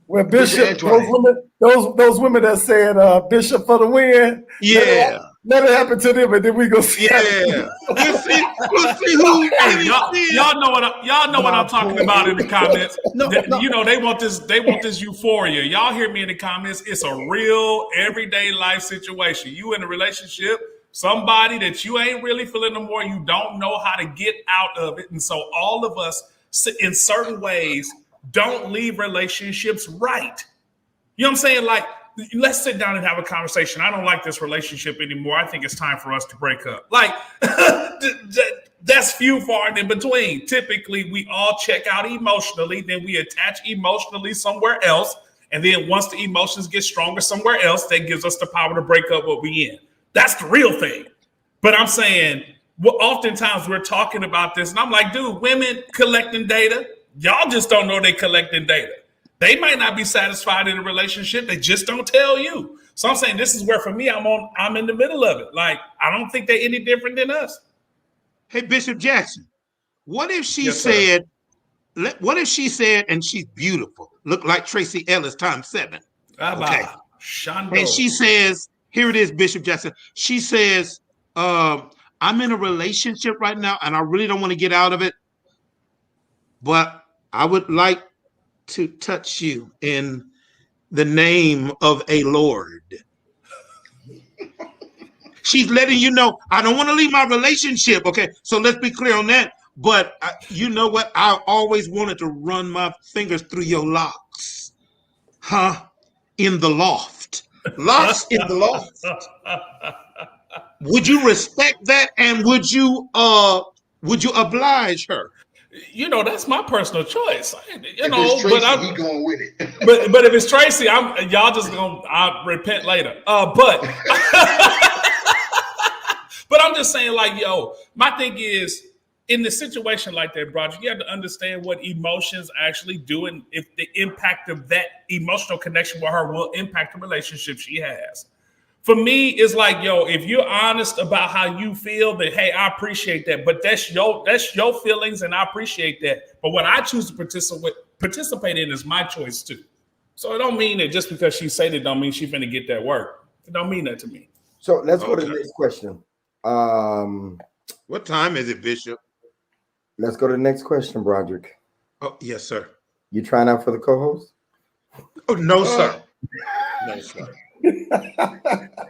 Well, Bishop, Antoine. those women that said Bishop for the win, Yeah. let it happen to them, and then we go see. Yeah. We'll see who. Hey, y'all know what I'm talking about in the comments. You know, they want this euphoria. Y'all hear me in the comments. It's a real everyday life situation. You in a relationship, somebody that you ain't really feeling no more, you don't know how to get out of it. And so all of us in certain ways don't leave relationships right. You know what I'm saying? Like, let's sit down and have a conversation. I don't like this relationship anymore. I think it's time for us to break up. Like, that's few far and in between. Typically, we all check out emotionally, then we attach emotionally somewhere else. And then once the emotions get stronger somewhere else, that gives us the power to break up what we in. That's the real thing. But I'm saying, oftentimes we're talking about this, and I'm like, dude, women collecting data, y'all just don't know they collecting data. They might not be satisfied in a relationship. They just don't tell you. So I'm saying this is where, for me, I'm in the middle of it. Like, I don't think they're any different than us. Hey, Bishop Jackson, what if she Yes, sir. said, what if she said, and she's beautiful, look like Tracy Ellis times 7. Okay. Shondo. And she says, here it is, Bishop Jackson. She says, I'm in a relationship right now, and I really don't want to get out of it, but I would like to touch you in the name of a Lord. She's letting you know, I don't want to leave my relationship. Okay, so let's be clear on that. But you know what? I always wanted to run my fingers through your locks. In the loft. Locks in the loft. Would you respect that? And would you oblige her? You know, that's my personal choice. If it's Tracy, he going with it. But if it's Tracy, y'all just gonna repent later. But But I'm just saying, like, yo, my thing is, in the situation like that, Broderick, you have to understand what emotions actually do, and if the impact of that emotional connection with her will impact the relationship she has. For me, it's like, yo, if you're honest about how you feel, then hey, I appreciate that. But that's your feelings, and I appreciate that. But what I choose to participate in is my choice too. So it don't mean that just because she said it don't mean she's finna get that work. It don't mean that to me. So let's go to the next question. What time is it, Bishop? Let's go to the next question, Broderick. Oh, yes, sir. You trying out for the co-host? Oh, no, sir. No, sir.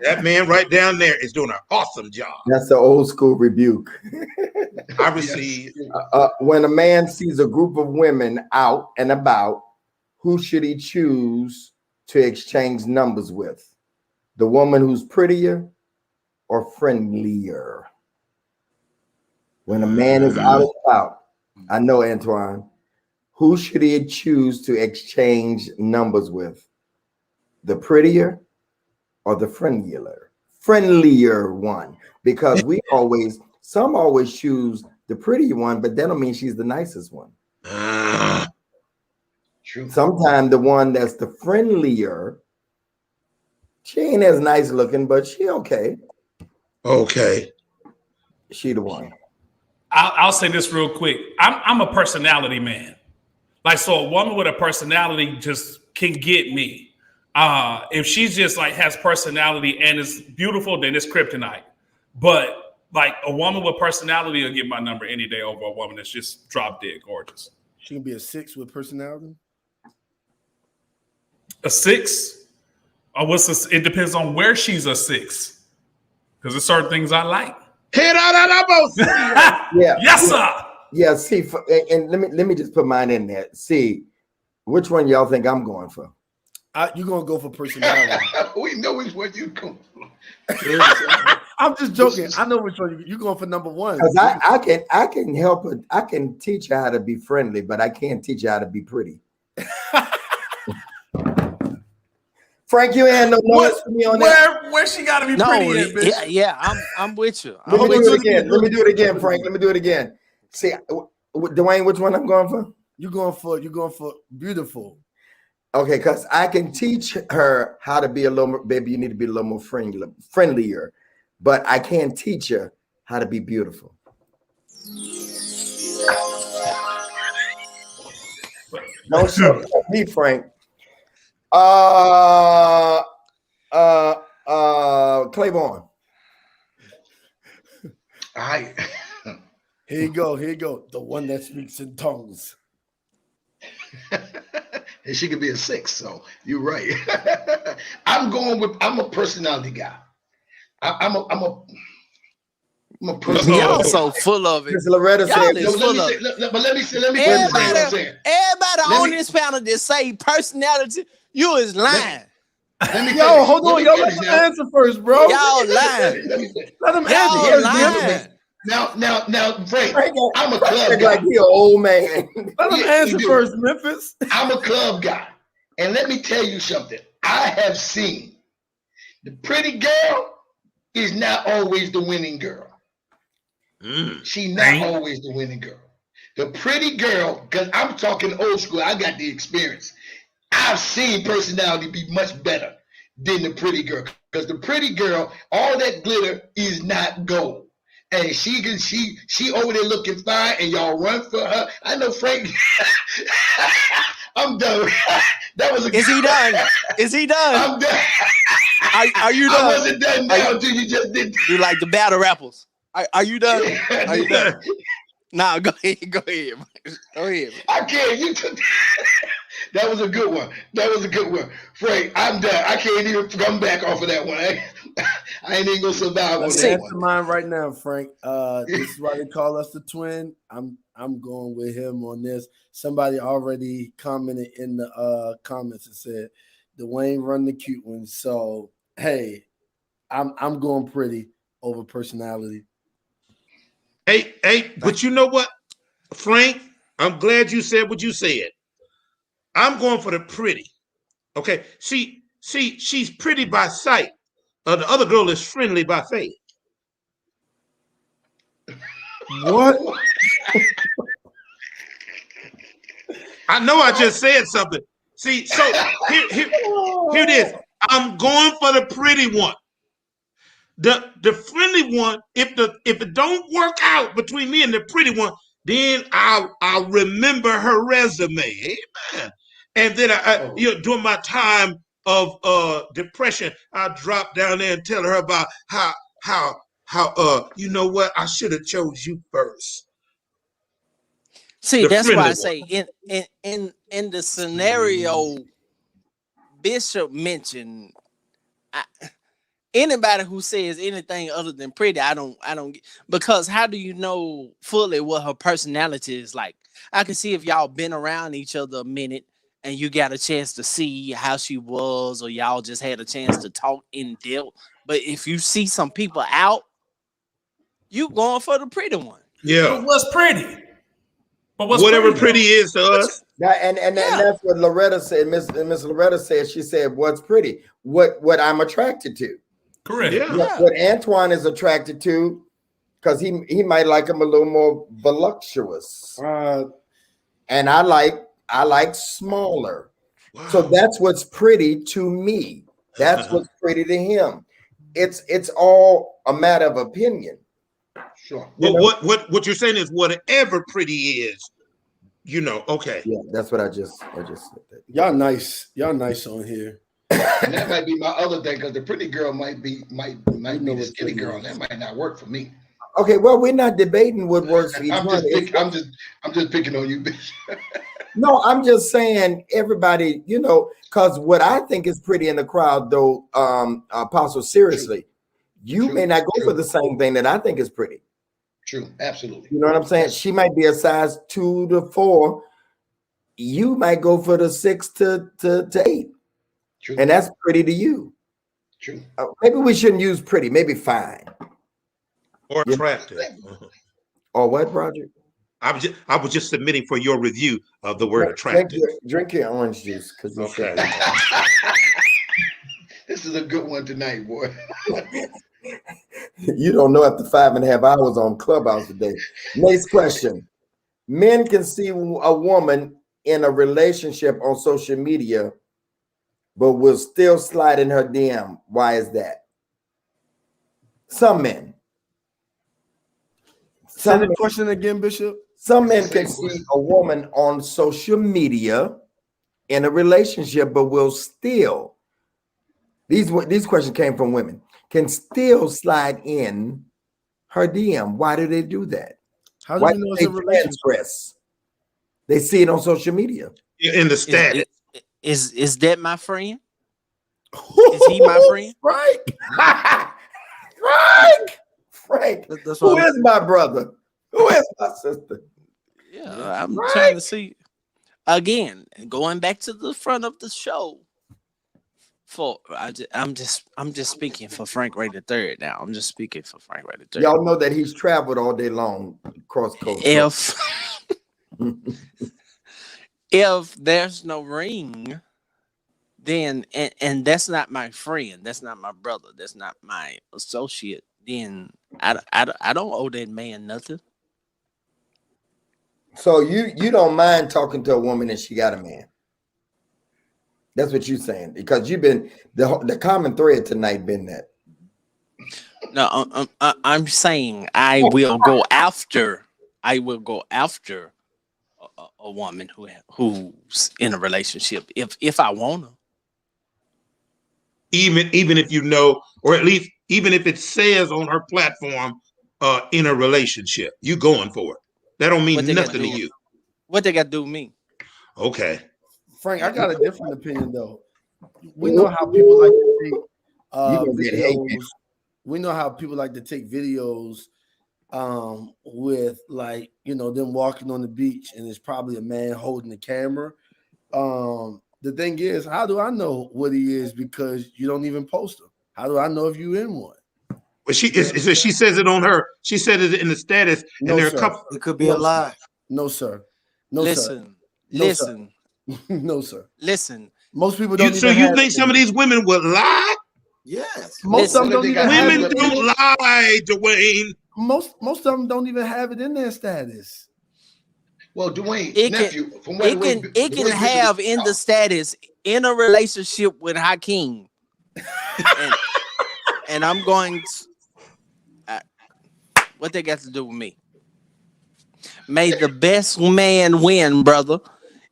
That man right down there is doing an awesome job. That's the old school rebuke. I receive. When a man sees a group of women out and about, who should he choose to exchange numbers with? The woman who's prettier or friendlier? When a man is out and about, I know, Antoine, who should he choose to exchange numbers with? The prettier or the friendlier one? Because some always choose the prettier one, but that don't mean she's the nicest one. True. Sometimes the one that's the friendlier, she ain't as nice looking, but she okay. Okay. She the one. I'll say this real quick. I'm a personality man. Like, so a woman with a personality just can get me. If she's just like has personality and is beautiful, then it's kryptonite. But like a woman with personality will get my number any day over a woman that's just drop dead gorgeous. She can be a 6 with personality. A 6? Or it depends on where she's a 6. Because there's certain things I like. Head out of both. Yeah. Yes, sir. Yeah. See, and let me just put mine in there. See, which one y'all think I'm going for? You're gonna go for personality. We know which one you go for. I'm just joking. I know which one you're going for. Number one. Because I can help it. I can teach her how to be friendly, but I can't teach her how to be pretty. Frank, you ain't no noise for me on that. Where she got to be No, pretty at, bitch? yeah, I'm with you. Let me do it again. Let me do it again, Frank. Let me do it again. See, Dwayne, which one I'm going for? You're going for beautiful. Okay, because I can teach her how to be a little more, baby, you need to be a little more friendlier, but I can't teach her how to be beautiful. No, sure. Me, Frank. Claiborne. Here you go. The one that speaks in tongues. And she could be a 6, so you're right. I'm a personality guy. I'm a personality. Y'all so full of it. Because Loretta Y'all said, is full of it. Let me say what I'm saying. Everybody on this panel that say personality, you is lying. Yo, hold on. Y'all let him answer first, bro. Y'all lying. Let him Y'all answer. lying. Now, Frank, I'm a club guy. like he an old man. Let him answer first, Memphis. I'm a club guy. And let me tell you something. I have seen the pretty girl is not always the winning girl. She's not always the winning girl. The pretty girl, because I'm talking old school, I got the experience. I've seen personality be much better than the pretty girl. Because the pretty girl, all that glitter is not gold. And she over there looking fine, and y'all run for her. I know Frank. I'm done. That was a. Is he done? Is he done? I'm done. Are you done? I wasn't done now until you just did. You like the battle rappers? Are you done? Are you done? Nah, go ahead. Go ahead. I can't. You took. That was a good one. Frank, I'm done. I can't even come back off of that one. I ain't even gonna survive on that one. Mine right now, Frank. This is why they call us the twin. I'm going with him on this. Somebody already commented in the comments and said Dwayne run the cute one. So hey, I'm going pretty over personality. Hey, but you know what, Frank? I'm glad you said what you said. I'm going for the pretty. Okay, she's pretty by sight. The other girl is friendly by faith. What? I know I just said something. See, so here it is. I'm going for the pretty one. The friendly one, if it don't work out between me and the pretty one, then I'll remember her resume. Amen. And then I during my time of depression, I drop down there and tell her about how you know what, I should have chose you first. See, The that's why I friendly say in the scenario Bishop mentioned, anybody who says anything other than pretty, I don't get, because how do you know fully what her personality is like? I can see if y'all been around each other a minute and you got a chance to see how she was, or y'all just had a chance to talk in depth. But if you see some people out, you going for the pretty one. Yeah. But what's pretty? But what's whatever pretty is to us. And that's what Loretta said. Miss Loretta said. She said, "What's pretty? What I'm attracted to." Correct. Yeah. What Antoine is attracted to, because he might like him a little more voluptuous, and I like smaller. Wow. So that's what's pretty to me. That's what's pretty to him. It's all a matter of opinion. Sure. But what you're saying is whatever pretty is, okay. Yeah, that's what I just said. That. Y'all nice on here. And that might be my other thing, because the pretty girl might be the skinny girl, and that might not work for me. Okay, well, we're not debating what works for each one. I'm just picking on you, bitch. No, I'm just saying everybody, because what I think is pretty in the crowd, though, Apostle, seriously, you may not go for the same thing that I think is pretty. True, absolutely. You know what I'm saying? She might be a size 2 to 4. You might go for the 6 to 8. True. And that's pretty to you. True. Maybe we shouldn't use pretty, maybe fine. Or attractive. Or what, Roger? I was just submitting for your review of the word attractive. Drink your orange juice. Okay. This is a good one tonight, boy. You don't know after 5.5 hours on Clubhouse today. Next question. Men can see a woman in a relationship on social media, but will still slide in her DM. Why is that? Some men. Say the question again, Bishop. Some men can see a woman on social media in a relationship, but will still, these questions came from women, can still slide in her DM. Why do they do that? How do you know it's a relationship? They see it on social media. In the status. Is that my friend? Is he my friend? Frank. That's Who is my brother? Who is my sister? Yeah, I'm trying to see. Again, going back to the front of the show. I'm just speaking for Frank Ray III now. I'm just speaking for Frank Ray III. Y'all know that he's traveled all day long across coast. If there's no ring, then and that's not my friend, that's not my brother, that's not my associate, then I don't owe that man nothing. So you don't mind talking to a woman and she got a man? That's what you're saying, because you've been the common thread tonight been that. No, I'm saying I will go after a woman who's in a relationship if I want to. Even if you know, or at least even if it says on her platform, in a relationship, you going for it. That don't mean nothing to you. What they got to do with me? Okay. Frank, I got a different opinion though. We know how people like to take videos. We know how people like to take videos with them walking on the beach, and it's probably a man holding the camera. The thing is, how do I know what he is? Because you don't even post him. How do I know if you in one? Well, she says it on her. She said it in the status, No, and there are sir. a couple. It could be a lie. No, sir. No, Listen. no, sir. Listen. Most people don't. So you think some of these women would lie? Yes. Most of them don't even have Women don't lie, Dwayne. most of them don't even have it in their status. Well, Dwayne, It nephew, can from where the way it can have in the status in a relationship with Hakeem, and I'm going to, what they got to do with me? May the best man win, brother.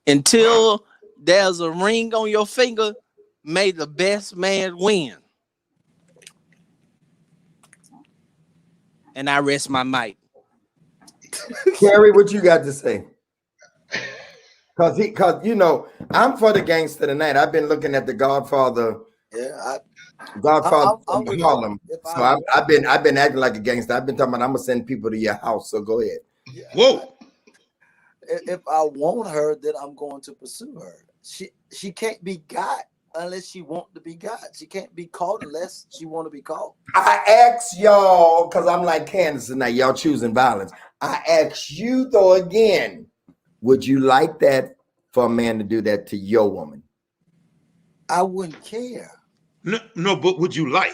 Until there's a ring on your finger, may the best man win. And I rest my mic. Kerry, what you got to say? Cause you know, I'm for the gangster tonight. I've been looking at the Godfather. Yeah, Godfather I'm from with Harlem. you. If So I've been acting like a gangster. I've been talking about I'm gonna send people to your house. So go ahead. Whoa. If I want her, then I'm going to pursue her. She can't be got unless she want to be got. She can't be caught unless she want to be caught. I ask y'all, because I'm like Candace tonight, y'all choosing violence. I ask you though again, would you like that for a man to do that to your woman? I wouldn't care. No, but would you like?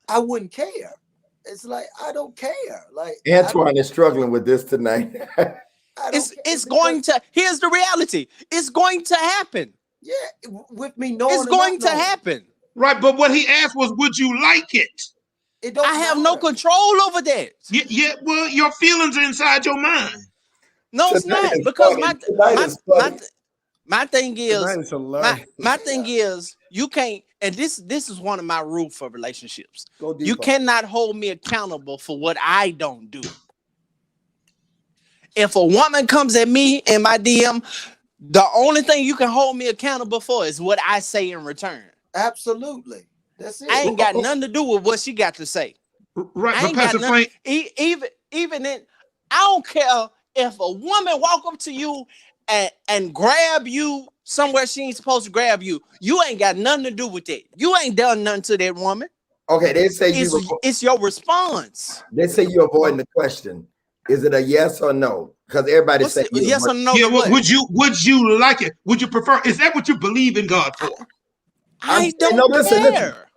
I wouldn't care. It's like I don't care. Like Antoine is struggling with this tonight. It's going to. Here's the reality. It's going to happen. Yeah, with me knowing it's going to happen. Right, but what he asked was, would you like it? It don't I have no control over that. Yeah, well, your feelings are inside your mind. No, it's not, because my thing is my thing is you can't, and this is one of my rules for relationships. You cannot hold me accountable for what I don't do. If a woman comes at me in my DM, the only thing you can hold me accountable for is what I say in return. Absolutely. That's it. I ain't got nothing to do with what she got to say. Right, I ain't got nothing. Even in, I don't care if a woman walk up to you and grab you somewhere she ain't supposed to grab you. You ain't got nothing to do with that. You ain't done nothing to that woman. Okay, they say it's your response. They say you're avoiding the question. Is it a yes or no? Because everybody says yes or no. Yeah, would you like it? Would you prefer? Is that what you believe in God for? I don't care.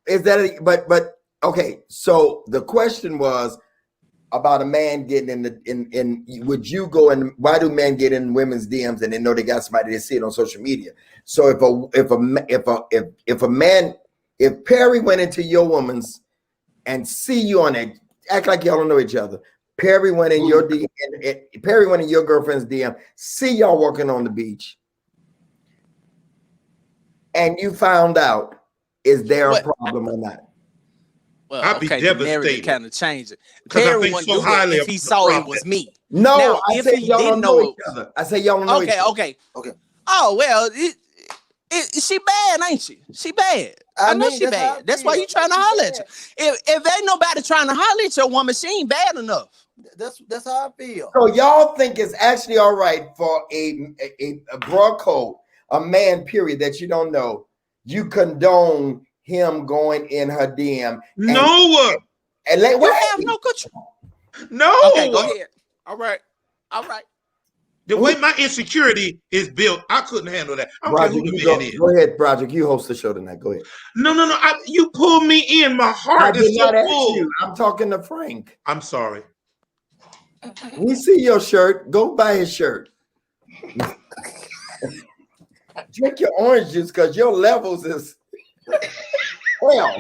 Is that but okay? So the question was about a man getting in. Would you go and why do men get in women's DMs and they know they got somebody they see it on social media? So if Perry went into your woman's and see you on it, act like y'all don't know each other. Perry went in your DM, Perry went in your girlfriend's DM, see y'all walking on the beach, and you found out, is there a problem or not? Well, I'd be devastated. Kind of change it. Because I think so highly if he saw it was me. No, now, I say y'all don't know each other. I say y'all don't know each other. Okay. Oh well, she bad, ain't she? She bad. I know she bad. That's why you trying to holler at you. If ain't nobody trying to holler at your woman, she ain't bad enough. That's how I feel. So y'all think it's actually all right for a broad code, a man, period, that you don't know, you condone him going in her DM? No. And you have no control. No. Okay, go ahead. All right. The way my insecurity is built, I couldn't handle that. I don't care who the man is. Go ahead, Broderick. You host the show tonight. Go ahead. No. You pulled me in. My heart is so full. I'm talking to Frank. I'm sorry. We see your shirt. Go buy his shirt. Drink your orange juice because your levels is well.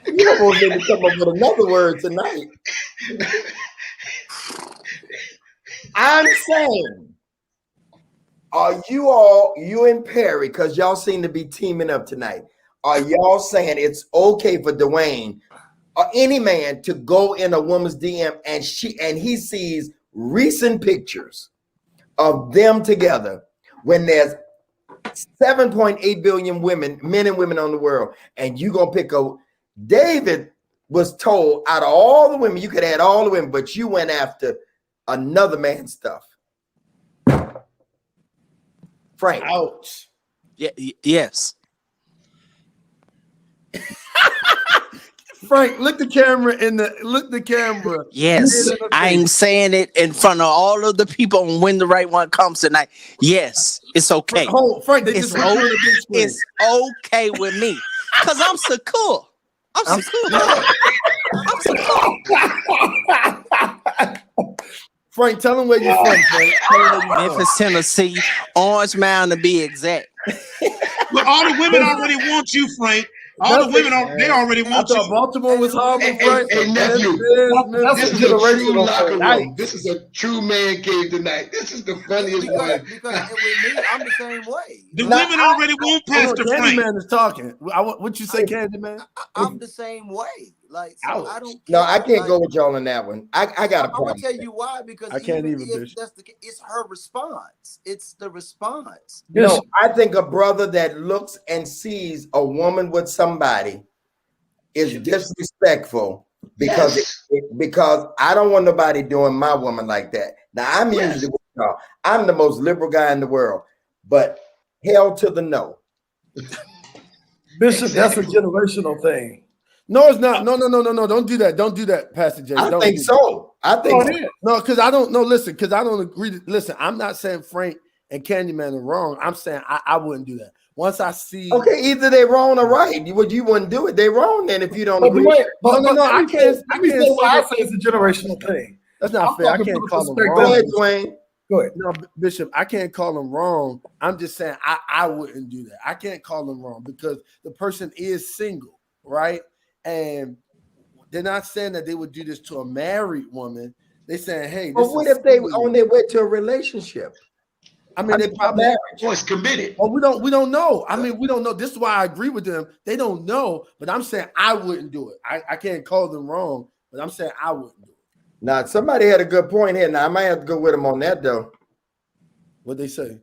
You almost need to come up with another word tonight. I'm saying, are you and Perry, because y'all seem to be teaming up tonight, are y'all saying it's okay for Dwayne or any man to go in a woman's DM and he sees recent pictures of them together when there's 7.8 billion men and women on the world, and you gonna pick David was told out of all the women, you could add all the women, but you went after another man's stuff. Frank. Ouch. Yeah, yes. Frank, look the camera. Yes, I'm saying it in front of all of the people on When the Right One Comes tonight. Yes, it's okay. Frank, it's okay with me. Cause I'm secure. I'm secure. I'm secure. Frank, tell him where you're from, Frank. Tell him where you're from. Memphis, Tennessee, Orange Mound to be exact. Well, all the women already want you, Frank. All the women, they already I want thought you. Baltimore was horrible, Hey, Frank. hey, nephew, That's this a is a true generational locker thing. room. This is a true man cave tonight. This is the funniest one. Because with me, I'm the same way. The women already want Pastor Frank. Candyman is talking. What you say, Candyman? I'm the same way. Like, so I don't. No, I can't like, go with y'all on that one. I got a I'm problem. gonna tell you why, because I can't even, if Bishop. that's the case, it's her response. It's the response. No, I think a brother that looks and sees a woman with somebody is disrespectful because because I don't want nobody doing my woman like that. Now I'm usually with y'all. I'm the most liberal guy in the world, but hell to the no. Bishop, that's a generational thing. No, it's not. No. Don't do that. Don't do that, Pastor Jay. I Don't think do so. I think so. No, because I don't know. Listen, because I don't agree. Listen, I'm not saying Frank and Candyman are wrong. I'm saying I wouldn't do that. Once I see, Okay, either they wrong or right. You wouldn't do it. They wrong then if you don't But agree. wait, No, I can't. Let me say why I say it's a generational thing. That's not I'm fair. I talking can't from the call them perspective- Go wrong. ahead, Dwayne. Go ahead. No, Bishop, I can't call them wrong. I'm just saying I wouldn't do that. I can't call them wrong because the person is single, right? And they're not saying that they would do this to a married woman. They're saying, hey, But what if they on their way to a relationship? I mean, they probably Boy's committed. well, we don't know. I mean, we don't know. This is why I agree with them. They don't know, but I'm saying I wouldn't do it. I can't call them wrong, but I'm saying I wouldn't do it. Now, somebody had a good point here. Now, I might have to go with them on that, though. What they say?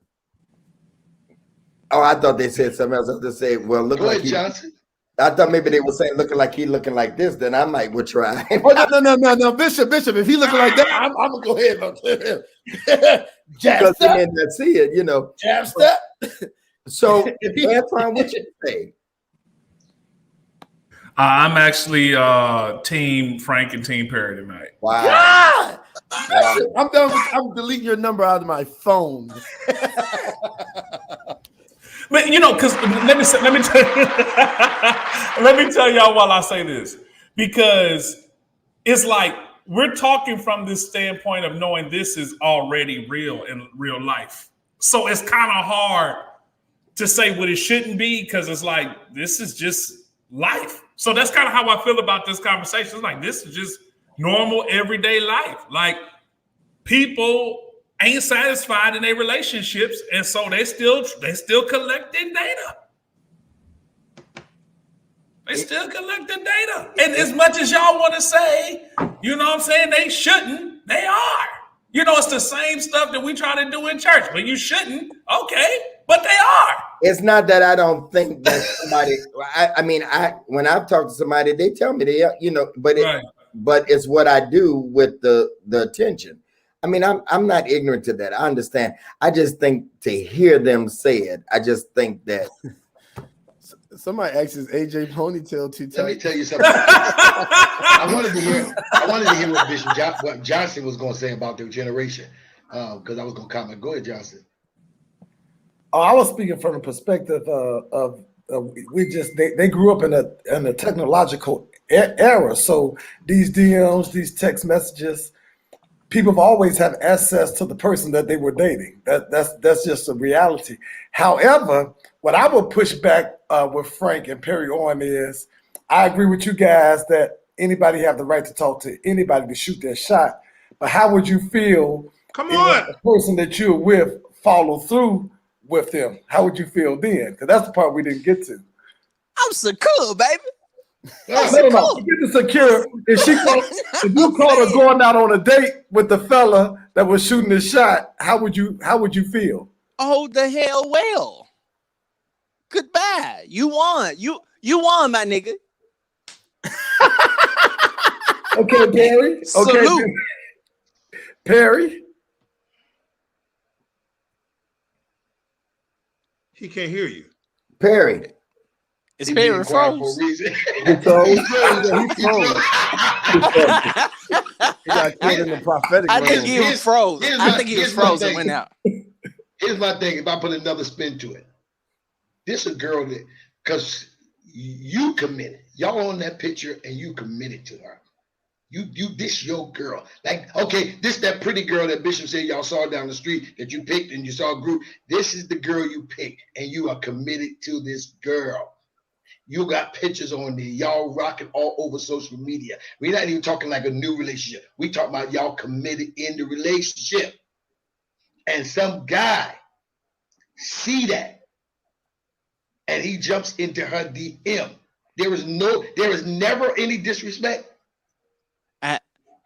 Oh, I thought they said something else. I just say, well, look Go like ahead, he. Johnson. I thought maybe they were saying looking like he looking like this. Then I might would try. Oh, no, Bishop. If he looking like that, I'm gonna go ahead and clear him. Jab Because they step, may not see it, you know. jab step. So, Antoine, what you say? I'm actually team Frank and team Perry tonight. Wow. God! Bishop, I'm done. I'm deleting your number out of my phone. But you know, because let me tell y'all while I say this, because it's like we're talking from this standpoint of knowing this is already real in real life. So it's kind of hard to say what it shouldn't be because it's like this is just life. So that's kind of how I feel about this conversation. It's like this is just normal everyday life. Like people ain't satisfied in their relationships, and so they still collecting data. They still collecting data. And as much as y'all want to say, you know what I'm saying, they shouldn't, they are. You know, it's the same stuff that we try to do in church, but you shouldn't, okay, but they are. It's not that I don't think that somebody. I mean, when I've talked to somebody, they tell me they, you know, but but it's what I do with the attention. I mean, I'm not ignorant to that. I understand. I just think to hear them say it, I just think that. Somebody asked his AJ ponytail too tight. Let me tell you something. I wanted to hear what Bishop what Johnson was going to say about their generation, because I was going to comment. Go ahead, Johnson. Oh, I was speaking from the perspective of they grew up in a technological era. So these DMs, these text messages, people have always had access to the person that they were dating. That's just a reality. However, what I would push back with Frank and Perry on is, I agree with you guys that anybody have the right to talk to anybody to shoot their shot. But how would you feel Come on. if the person that you're with follow through with them? How would you feel then? Because that's the part we didn't get to. I'm secure, baby. No. Forget the secure. If you caught her going out on a date with the fella that was shooting the shot, how would you feel? Oh, the hell well. Goodbye. You won. You won, my nigga. Okay, Perry. Okay, Salute. Perry. He can't hear you. Perry. It's Perry froze. He froze. He got killed in the prophetic. I think realm. he was froze. I think he was froze and went out. Here's my thing. If I put another spin to it, this is a girl that, because You committed. Y'all on that picture and you committed to her. You this your girl. Like, okay, this that pretty girl that Bishop said y'all saw down the street that you picked and you saw a group. This is the girl you picked, and you are committed to this girl. You got pictures on there. Y'all rocking all over social media. We're not even talking like a new relationship. We talking about y'all committed in the relationship. And some guy see that, and he jumps into her DM. There is never any disrespect.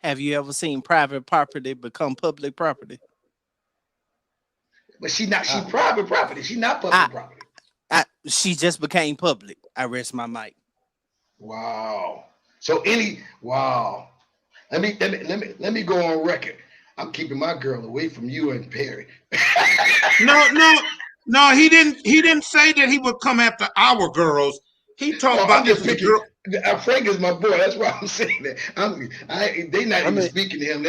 Have you ever seen private property become public property? But she private property. She not public property. She just became public. I rest my mic. Wow. So wow. Let me go on record. I'm keeping my girl away from you and Perry. No. He didn't say that he would come after our girls. He talked about this girl. Frank is my boy. That's why I'm saying that. They not even speaking to him.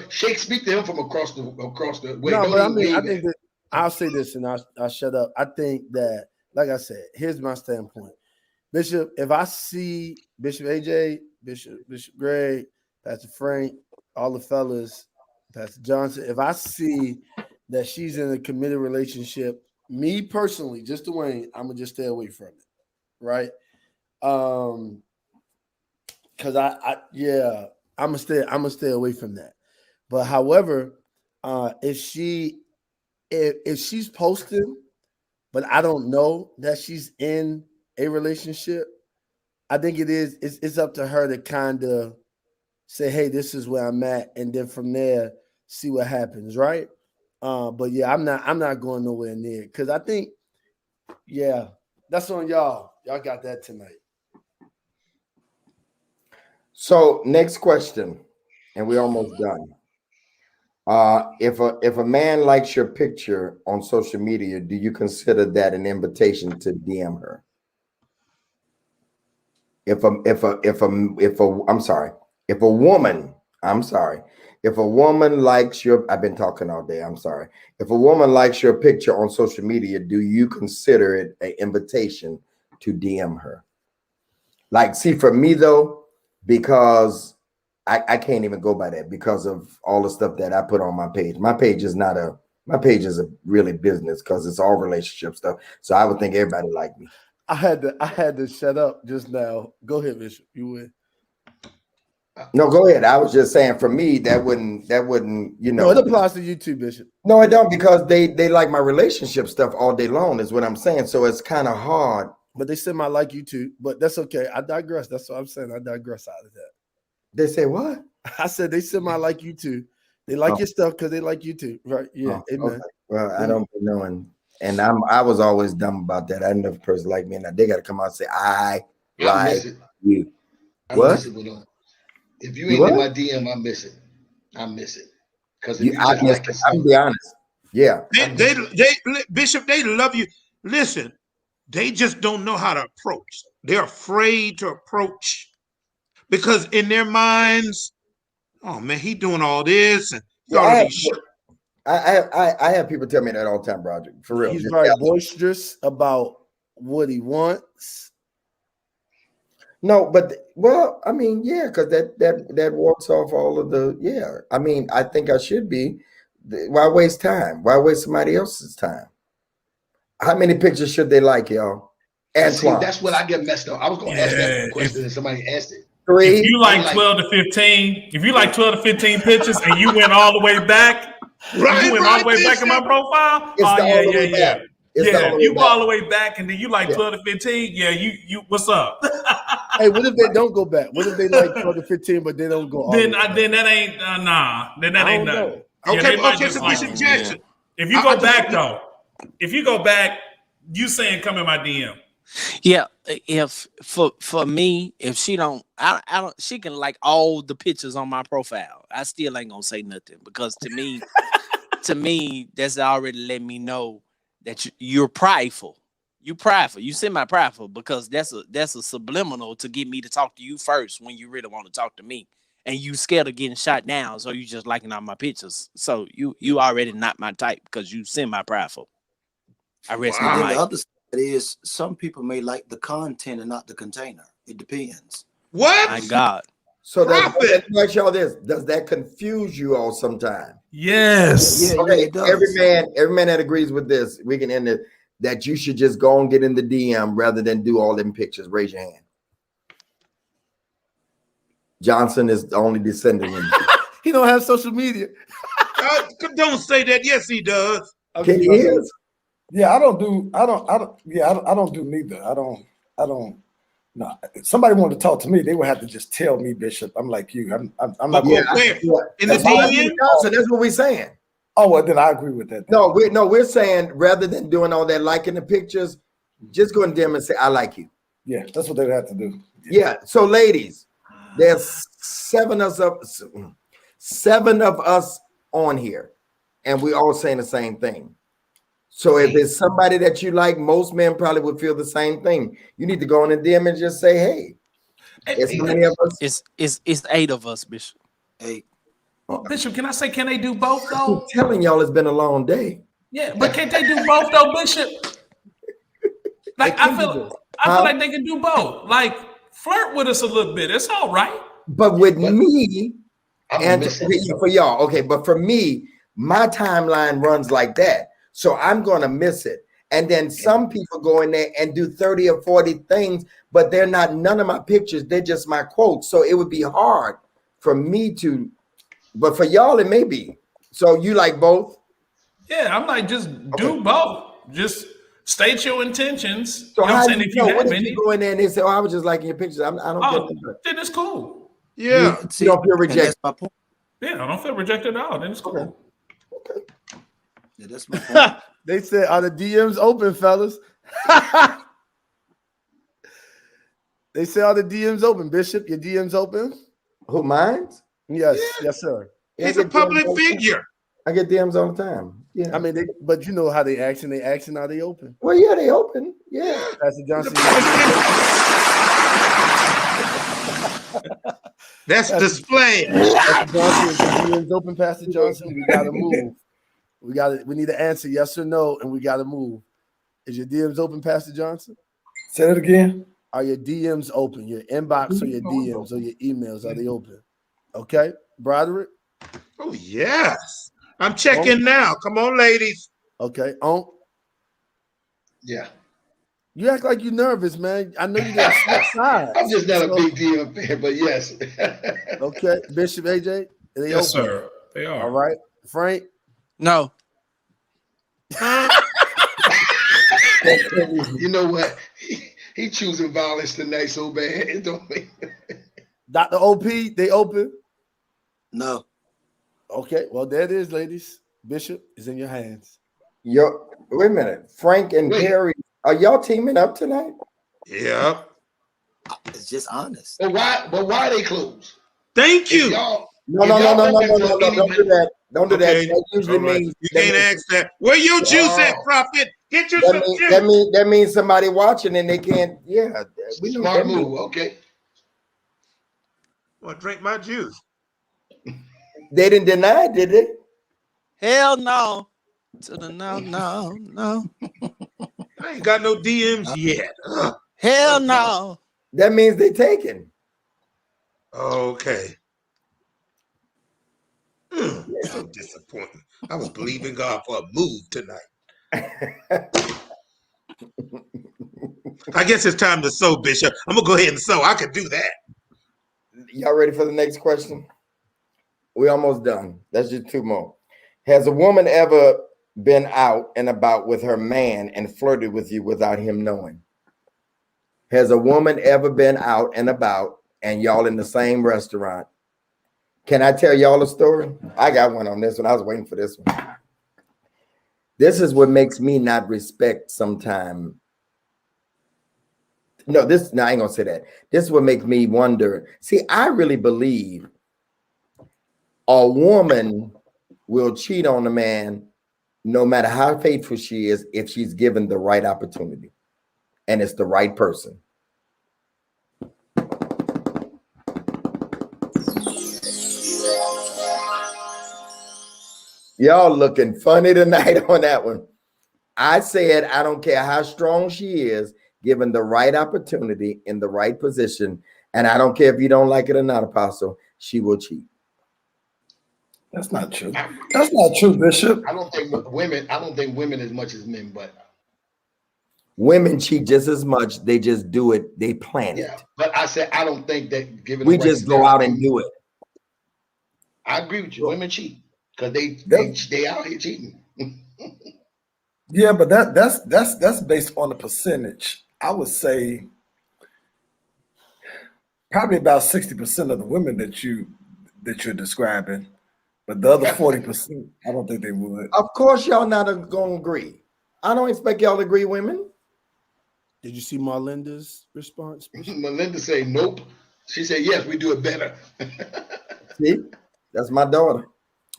Shake speak to him from across the way. No, but I think that I'll say this and I'll shut up. I think that, like I said, here's my standpoint. Bishop, if I see Bishop AJ, Bishop Greg, Pastor Frank, all the fellas, Pastor Johnson, if I see that she's in a committed relationship, me personally, just Dwayne, I'm gonna just stay away from it, right? Because I'm gonna stay away from that. But however, if she's posting, but I don't know that she's in a relationship, I think it's up to her to kind of say, hey, this is where I'm at, and then from there see what happens, right? But yeah, I'm not going nowhere near, because I think, yeah, that's on y'all. Y'all got that tonight. So next question, and we're almost done. If a man likes your picture on social media, do you consider that an invitation to DM her? If a woman likes your, I've been talking all day, I'm sorry. If a woman likes your picture on social media, do you consider it an invitation to DM her? Like, see, for me though, because I can't even go by that because of all the stuff that I put on my page. My page is a really business because it's all relationship stuff. So I would think everybody like me. I had to shut up just now. Go ahead, Bishop. You win. No, go ahead. I was just saying, for me, that wouldn't, you know. No, it applies to you too, Bishop. No, it don't, because they like my relationship stuff all day long is what I'm saying. So it's kind of hard. But they said I like you too. But that's okay. I digress. That's what I'm saying. I digress out of that. They say what? I said they said I like you too. They like your stuff because they like you too, right? Yeah. Amen. Okay. Well, I don't be knowing, and I was always dumb about that. I didn't know if a person like me, and they got to come out and say I like you. What? If you ain't in my DM, I miss it. I miss it because I'll be honest. Yeah, they Bishop, they love you. Listen, they just don't know how to approach. They're afraid to approach. Because in their minds, oh man, he doing all this, and I have people tell me that all the time, Roger. For real, he's very boisterous about what he wants. No, but I mean, yeah, because that walks off all of the. Yeah, I mean, I think I should be. Why waste time? Why waste somebody else's time? How many pictures should they like, y'all? Antoine, that's what I get messed up. I was going to ask that question, and somebody asked it. If you like 12 to 15, if you like 12 to 15 pictures and you went all the way back, all the way back in my profile. Yeah. You go all the way back and then you like 12 to 15. Yeah, you what's up? Hey, what if they don't go back? What if they like 12 to 15, but they don't go all then that ain't nah. Then that ain't nothing. Okay, so Bishop Jackson. If you go back though, you saying come in my DM. Yeah, if for me, if she don't, I don't. She can like all the pictures on my profile. I still ain't gonna say nothing because to me, that's already let me know that you're prideful. You prideful. You semi-prideful because that's a subliminal to get me to talk to you first when you really want to talk to me, and you scared of getting shot down, so you just liking all my pictures. So you already not my type because you semi-prideful. I rest my mic. is some people may like the content and not the container. It depends. What? My God. So that, Prophet. let me ask y'all this: does that confuse you all sometime? Yes. Yeah, Okay, it does. every man that agrees with this, we can end it. That you should just go and get in the DM rather than do all them pictures. Raise your hand. Johnson is the only descendant. He don't have social media. Don't say that. Yes, he does. Can you hear us? Yeah, I don't do neither. I don't. No, if somebody wanted to talk to me, they would have to just tell me, Bishop. I'm like you. I'm not. Yeah, going in the That's all I DM? need, Johnson, that's what we're saying. Oh, well, then I agree with that. No, we're saying rather than doing all that liking the pictures, just go in DM and say, I like you. Yeah, that's what they would have to do. Yeah. So, ladies, there's seven of us on here, and we all saying the same thing. So if it's somebody that you like, most men probably would feel the same thing. You need to go in the DM and just say, hey, it's many of us. It's 8 of us, Bishop. 8. Bishop, can I say, can they do both I'm though? telling y'all it's been a long day. Yeah, but can't they do both though, Bishop? Like I feel like they can do both. Like flirt with us a little bit. It's all right. But with me, I'm and missing for y'all, okay, but for me, my timeline runs like that. So I'm gonna miss it. And then some people go in there and do 30 or 40 things, but they're not none of my pictures, they're just my quotes. So it would be hard for me to, but for y'all, it may be. So you like both? Yeah, I'm like, just do both. Just state your intentions. So You know what how I'm do saying? you If you know? have What if any, you go in there and they say, "Oh, I was just liking your pictures"? I don't oh, get it. then it's cool. Yeah. You don't feel And rejected. that's my point. Yeah, I don't feel rejected at all. Then it's cool. Yeah, that's my point. They said, are the DMs open, fellas? They say, are the DMs open, Bishop? Your DMs open? Who minds? Yes, yes, sir. He's a public figure. I get DMs all the time. Yeah. I mean, but you know how they action. They action, are they open? Well, yeah, they open. Yeah. Pastor Johnson. That's display. Pastor Johnson, is the DMs open, Pastor Johnson? We gotta move. We need an answer, yes or no, and we gotta move. Is your DMs open, Pastor Johnson? Say that again. Are your DMs open? Your inbox or your DMs or your emails, are they open? Okay, Broderick? Oh, yes. I'm checking now. Come on, ladies. Okay, Yeah. you act like you're nervous, man. I know you got switch sides. I'm just not a So- big deal fan, but yes. Okay, Bishop AJ, they Yes, open. sir. They are. All right, Frank. No. You know what? He choosing violence tonight so bad. It don't make Dr. OP, they open. No. Okay, well, there it is, ladies. Bishop is in your hands. Yo, wait a minute. Frank and Wait. Perry, are y'all teaming up tonight? Yep. It's just honest. But why they closed? Thank If you. y'all, No, if no, no, y'all no, no, open no, for no, no, don't do anybody- that. Don't do Okay. that. That usually All right. means You can't ask that. Where your juice at, Prophet? Get you some juice. that means somebody watching and they can't. Yeah, we know Smart that means. move. Okay. Well, drink my juice. They didn't deny it, did they? Hell no. To the no. I ain't got no DMs yet. Ugh. Hell no. That means they taken. Okay. So disappointing. I was believing God for a move tonight. I guess it's time to sow, Bishop. I'm gonna go ahead and sow. I could do that. Y'all ready for the next question? We almost done. That's just 2 more. Has a woman ever been out and about with her man and flirted with you without him knowing? Has a woman ever been out and about and y'all in the same restaurant? Can I tell y'all a story? I got one on this one. I was waiting for this one. This is what makes me not respect sometime. No, I ain't gonna say that. This is what makes me wonder. See, I really believe a woman will cheat on a man no matter how faithful she is if she's given the right opportunity and it's the right person. Y'all looking funny tonight on that one. I said, I don't care how strong she is, given the right opportunity in the right position. And I don't care if you don't like it or not, Apostle, she will cheat. That's not true. That's not true, Bishop. I don't think women as much as men, but women cheat just as much. They just do it. They plan it. But I said, I don't think that given we just go out and do it. I agree with you. Women cheat because they out here cheating. Yeah, but that's based on the percentage. I would say probably about 60% of the women that you're describing, but the other 40%, I don't think they would. Of course, y'all not gonna agree. I don't expect y'all to agree, women. Did you see Marlinda's response? Melinda say nope. She said yes, we do it better. See, that's my daughter.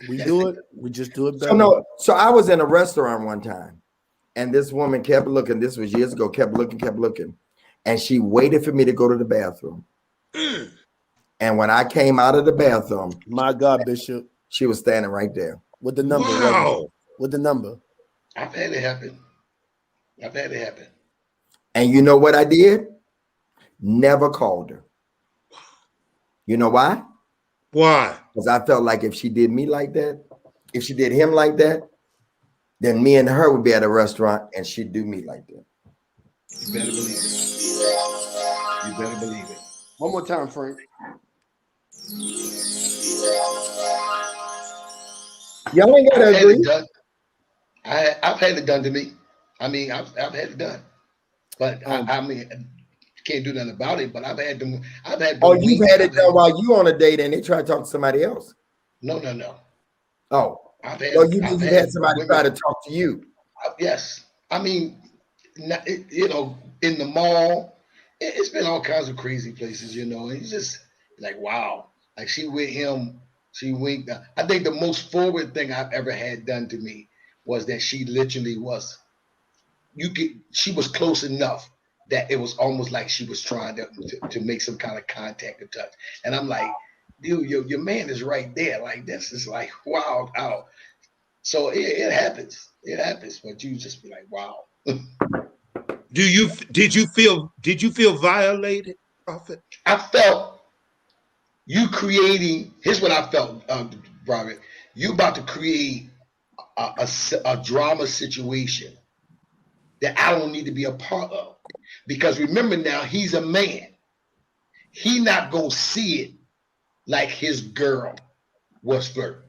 We do it. We just do it better. So I was in a restaurant one time, and this woman kept looking. This was years ago. Kept looking, and she waited for me to go to the bathroom. And when I came out of the bathroom, my God, Bishop, she was standing right there with the number. Wow. With the number. I've had it happen. And you know what I did? Never called her. You know why? Why? Because I felt like if she did me like that, if she did him like that, then me and her would be at a restaurant and she'd do me like that. You better believe it. One more time, Frank. Y'all ain't gotta agree. I've had it done to me. I mean, I've had it done. But I mean, can't do nothing about it. But I've had them. Oh, you've had it done while you on a date and they try to talk to somebody else. No. Oh, you had somebody try to talk to you. Yes, I mean, in the mall, it's been all kinds of crazy places, and it's just like wow. Like she with him, she winked. I think the most forward thing I've ever had done to me was that she literally was. She was close enough that it was almost like she was trying to make some kind of contact or touch. And I'm like, dude, your man is right there. Like this is like wild out. So it happens. It happens, but you just be like, wow. Did you feel violated, Prophet? I felt you creating. Here's what I felt, Robert. You about to create a drama situation that I don't need to be a part of. Because remember now, he's a man. He not gonna see it like his girl was flirting.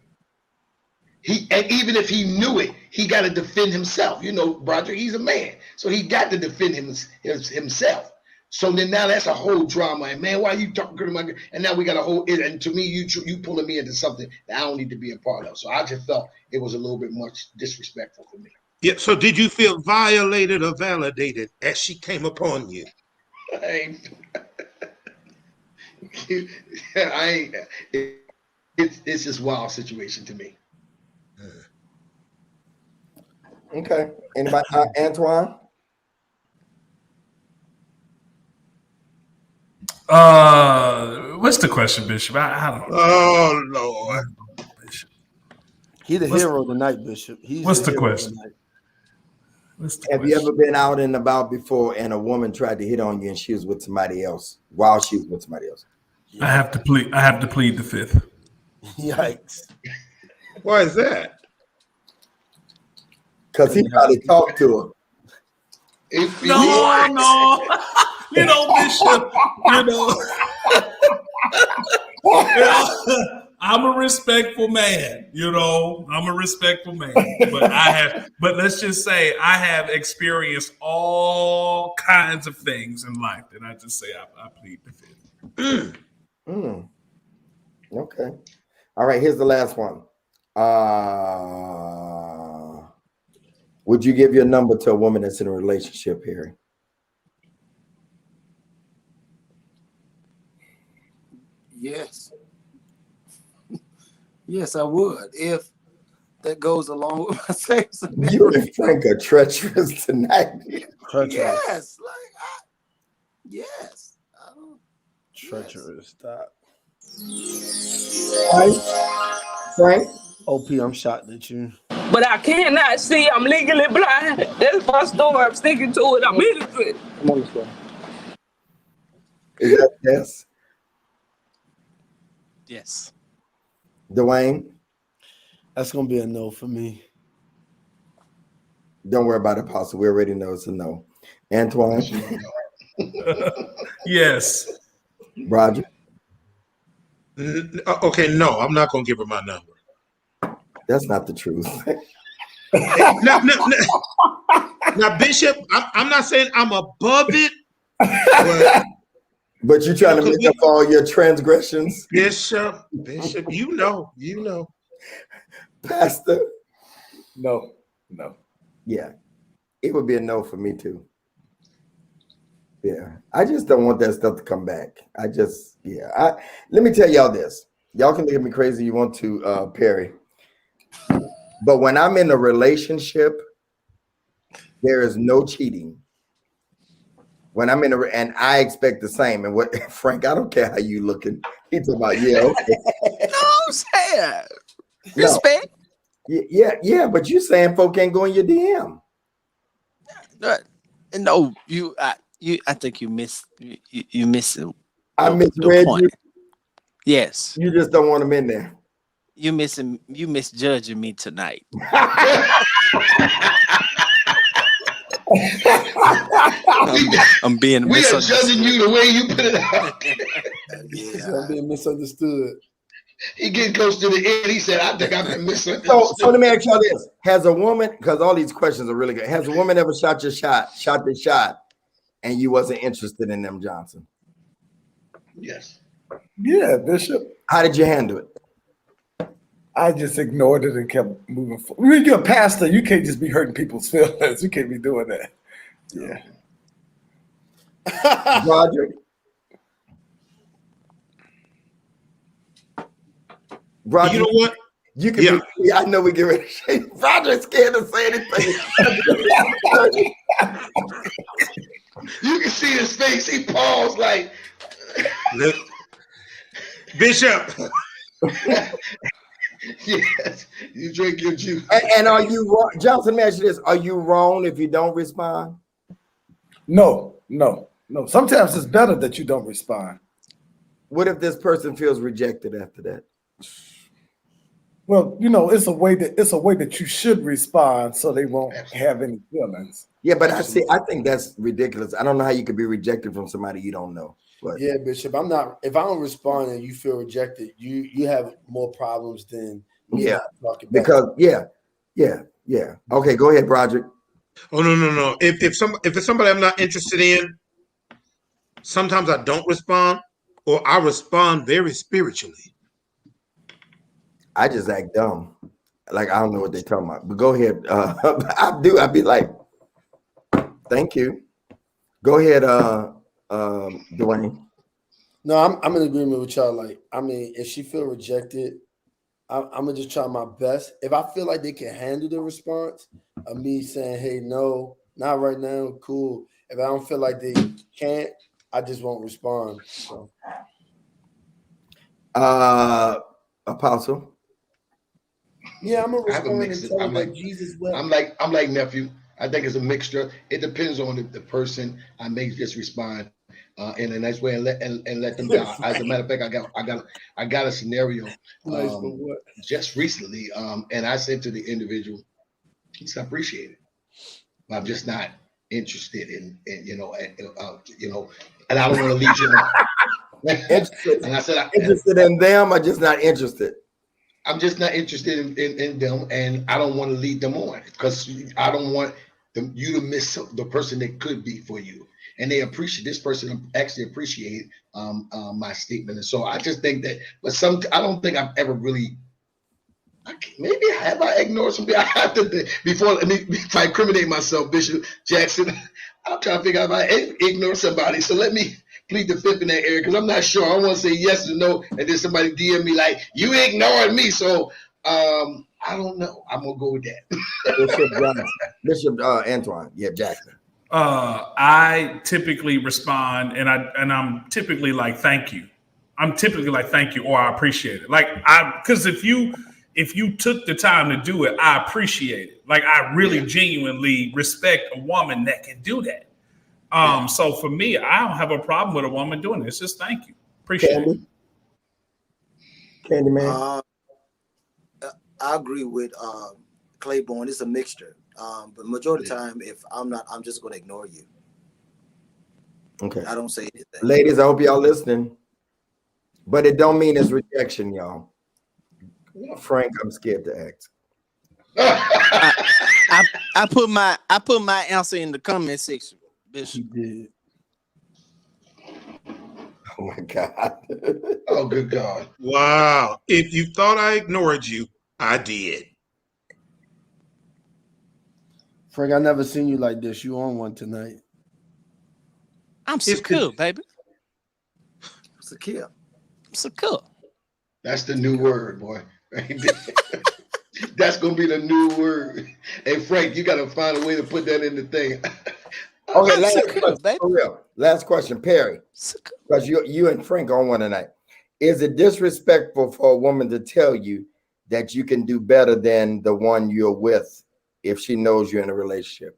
And even if he knew it, he got to defend himself. Broderick, he's a man, so he got to defend himself. So then now that's a whole drama. And man, why you talking to my girl? And now we got a whole. And to me, you pulling me into something that I don't need to be a part of. So I just felt it was a little bit much disrespectful for me. Yeah. So did you feel violated or validated as she came upon you? It's just wild situation to me. Okay. Anybody? Antoine? What's the question, Bishop? I don't know. Oh Lord. Bishop. He's the hero tonight, Bishop. What's the question? Have you ever been out and about before and a woman tried to hit on you and she was with somebody else while she was with somebody else? I have to plead the fifth. Yikes. Why is that? Because he probably talked to her. No. Bishop, I'm a respectful man, but let's just say I have experienced all kinds of things in life that I just say I plead the fifth. Okay. All right, here's the last one. Would you give your number to a woman that's in a relationship, Harry? Yes. Yes, I would. If that goes along with my sex. You and Frank are treacherous tonight. Yes. Yes. Treacherous. Stop. Frank? OP, I'm shocked at you. but I cannot see. I'm legally blind. That's my story. I'm sticking to it. I'm innocent. Come on, sir. Is that yes? Yes. Dwayne, That's gonna be a no for me. don't worry about it, Apostle. We already know it's a no. Antoine, Yes. Roger, Okay, no, I'm not gonna give her my number. that's not the truth. Now, Bishop, I'm not saying I'm above it, But you're trying to make up all your transgressions, Bishop, you know. Pastor. No. Yeah, it would be a no for me too. Yeah, I just don't want that stuff to come back. Let me tell y'all this. Y'all can look at me crazy you want to, Perry. But when I'm in a relationship, there is no cheating. When I'm in and I expect the same. And what, Frank, I don't care how you looking. He's talking about, yeah, okay. No, I'm saying respect. Yeah, but you saying folk can't go in your DM. No, I think you missed the misread point. you. Yes. You just don't want them in there. You misjudging me tonight. I'm being We are misunderstood. judging you the way you put it out. I'm being misunderstood. He getting close to the end. He said, I think I've been misunderstood. So let me ask y'all this. Has a woman, because all these questions are really good, has a woman ever shot the shot, and you wasn't interested in them, Johnson? Yes. Yeah, Bishop. How did you handle it? I just ignored it and kept moving forward. When you're a pastor, you can't just be hurting people's feelings. You can't be doing that. Yeah. Roger? Roger, You know what? You can be, I know we get ready to shake. Roger's scared to say anything. You can see his face. He paused like, Look, Bishop. yes, you drink your juice. And are you wrong? Johnson, let me ask you this. Are you wrong if you don't respond? No. Sometimes it's better that you don't respond. What if this person feels rejected after that? Well, it's a way that you should respond so they won't have any feelings. Yeah, but I think that's ridiculous. I don't know how you could be rejected from somebody you don't know. But Yeah, Bishop. If I don't respond and you feel rejected, you have more problems than me yeah, not talking back. because yeah. Okay, go ahead, Broderick. Oh no. If it's somebody I'm not interested in, sometimes I don't respond, or I respond very spiritually. I just act dumb. Like I don't know what they're talking about. But go ahead. I do. I'd be like, thank you. Go ahead, Dwayne. No, I'm in agreement with y'all. Like, I mean, if she feel rejected, I'm gonna just try my best. If I feel like they can handle the response of me saying, "Hey, no, not right now," cool. If I don't feel like they can't, I just won't respond. So. Apostle. Yeah, I'm gonna I have a respond mix. and tell I'm them like that Jesus wept. I'm like nephew. I think it's a mixture. It depends on the person. I may just respond in a nice way and let them down. As a matter of fact, I got a scenario Nice for what? just recently, and I said to the individual, "It's appreciated, but I'm just not interested in and I don't want to lead you on." Interested. And I said, Interested in them or just not interested? I'm just not interested in them, and I don't want to lead them on because I don't want you to miss the person that could be for you. And they appreciate this person actually appreciate my statement, and so I just think that. But I don't think I've ever really. Maybe have I ignored somebody? I have to before I incriminate myself, Bishop Jackson. I'm trying to figure out if I ignore somebody. So let me plead the fifth in that area because I'm not sure. I don't want to say yes or no, and then somebody DM me like you ignored me. So I don't know. I'm gonna go with that. Bishop Antoine, Jackson. I typically respond, and I'm typically like, "Thank you." I'm typically like, "Thank you," or "I appreciate it." Like because if you if you took the time to do it, I appreciate it. Like I really genuinely respect a woman that can do that. So for me, I don't have a problem with a woman doing it. It's just thank you. Appreciate it. Candy man. I agree with Claiborne. It's a mixture. But majority of the time, if I'm not, I'm just going to ignore you. Okay. I don't say anything. Ladies, I hope y'all listening. But it don't mean it's rejection, y'all. Frank, I'm scared to ask. I put my answer in the comment section, Bishop. Did. Oh my God. Oh, good God. Wow. If you thought I ignored you, I did. Frank, I never seen you like this. You on one tonight. I'm secure, baby. Secure. I'm secure. That's the new word, boy. That's gonna be the new word. Hey Frank, you gotta find a way to put that in the thing. Okay, I'm last secure, question. baby. For real. Last question, Perry. Secure. Because you and Frank on one tonight. Is it disrespectful for a woman to tell you that you can do better than the one you're with if she knows you're in a relationship?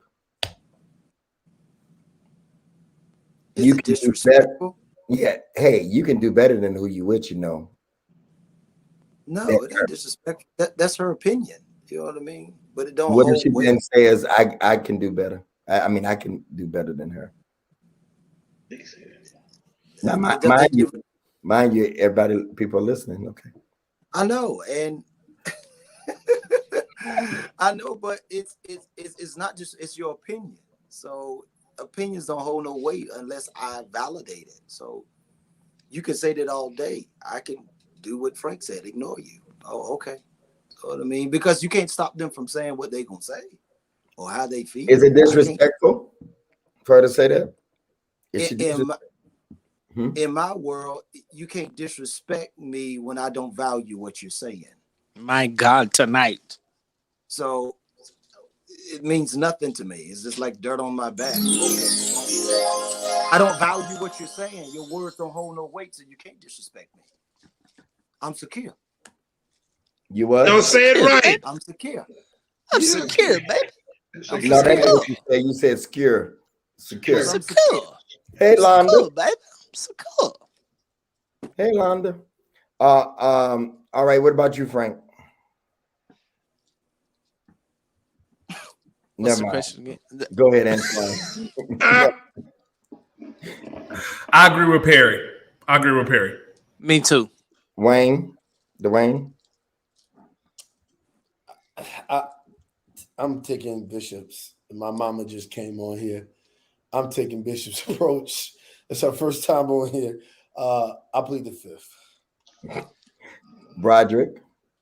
Is You it can do disrespectful? Yeah. Hey, you can do better than who you with, you know. No, it ain't disrespectful. That's her opinion. You know what I mean? But it don't What if hold she weight. then says, I can do better? I mean, I can do better than her. Now, mind you, everybody, people are listening. Okay. I know, and I know, but it's not just, it's your opinion. So opinions don't hold no weight unless I validate it. So you can say that all day. I can do what Frank said, ignore you. Oh, okay. You know what I mean? Because you can't stop them from saying what they're gonna say or how they feel. Is it disrespectful for her to say that? In my world, you can't disrespect me when I don't value what you're saying. My God, tonight. So it means nothing to me. It's just like dirt on my back. Okay. I don't value what you're saying. Your words don't hold no weight, so you can't disrespect me. I'm secure. You what? Don't say it right. I'm secure. I'm secure, baby. I'm No, that's secure. what you say. You said secure. Secure. I'm Secure. Hey, Londa. Secure, baby. I'm secure. Hey, Londa. All right. What about you, Frank? What's Never the mind. question again? Go ahead, Antoine. I agree with Perry. Me too. Dwayne. I'm taking Bishop's. My mama just came on here. I'm taking Bishop's approach. It's her first time on here. I plead the fifth. Broderick.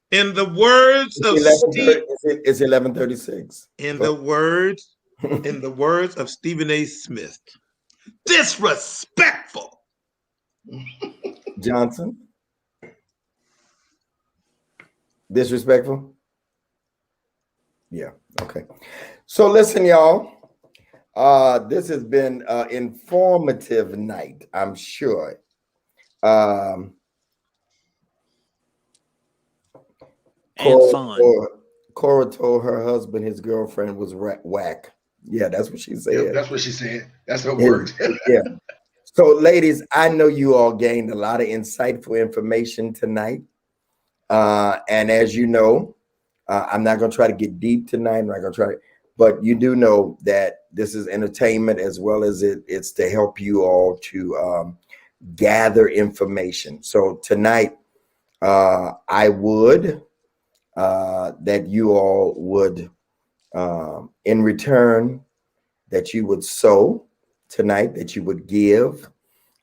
In the words of Steve, it's 11:36. in the words of Stephen A. Smith, disrespectful. Johnson. Disrespectful? Yeah, okay. So listen, y'all. This has been an informative night, I'm sure. And fun. Cora told her husband his girlfriend was whack. Yeah, that's what she said. Yep, that's what she said. That's her words. Yeah. So, ladies, I know you all gained a lot of insightful information tonight. And as you know, I'm not going to try to get deep tonight. I'm not going to try, but you do know that this is entertainment as well as it's to help you all to gather information. So tonight, I would that you all would, in return, that you would sow tonight, that you would give.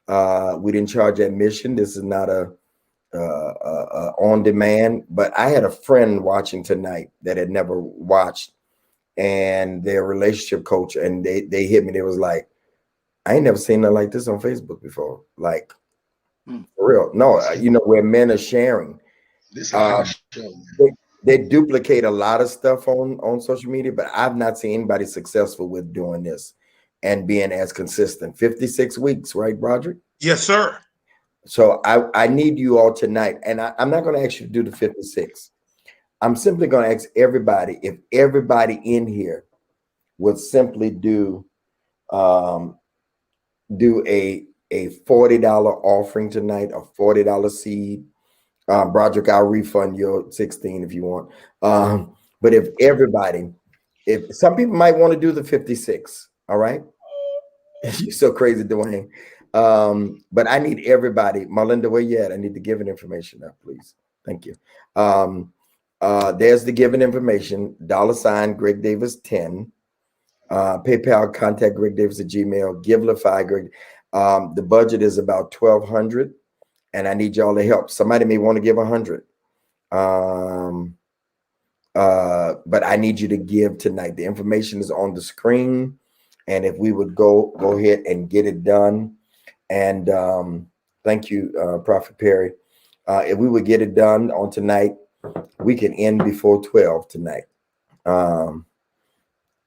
We didn't charge admission. This is not a on demand, but I had a friend watching tonight that had never watched, and their relationship coach, and they hit me. They was like, I ain't never seen nothing like this on Facebook before. Like, for real. No, you know, where men are sharing. This show, they duplicate a lot of stuff on social media, but I've not seen anybody successful with doing this and being as consistent. 56 weeks, right, Broderick? Yes, sir. So I need you all tonight, and I'm not going to ask you to do the 56. I'm simply going to ask everybody if everybody in here would simply do a $40 offering tonight, a $40 seed. Broderick, I'll refund your 16 if you want. But if some people might want to do the 56, all right? You're so crazy, Dwayne. But I need everybody. Melinda, where you at? I need the giving information up, please. Thank you. There's the giving information. $ Greg Davis 10. PayPal, contact Greg Davis at Gmail. Givelify Greg. The budget is about $1,200, and I need y'all to help. Somebody may want to give $100. But I need you to give tonight. The information is on the screen, and if we would go ahead and get it done. And thank you, Prophet Perry. If we would get it done on tonight, we can end before 12 tonight.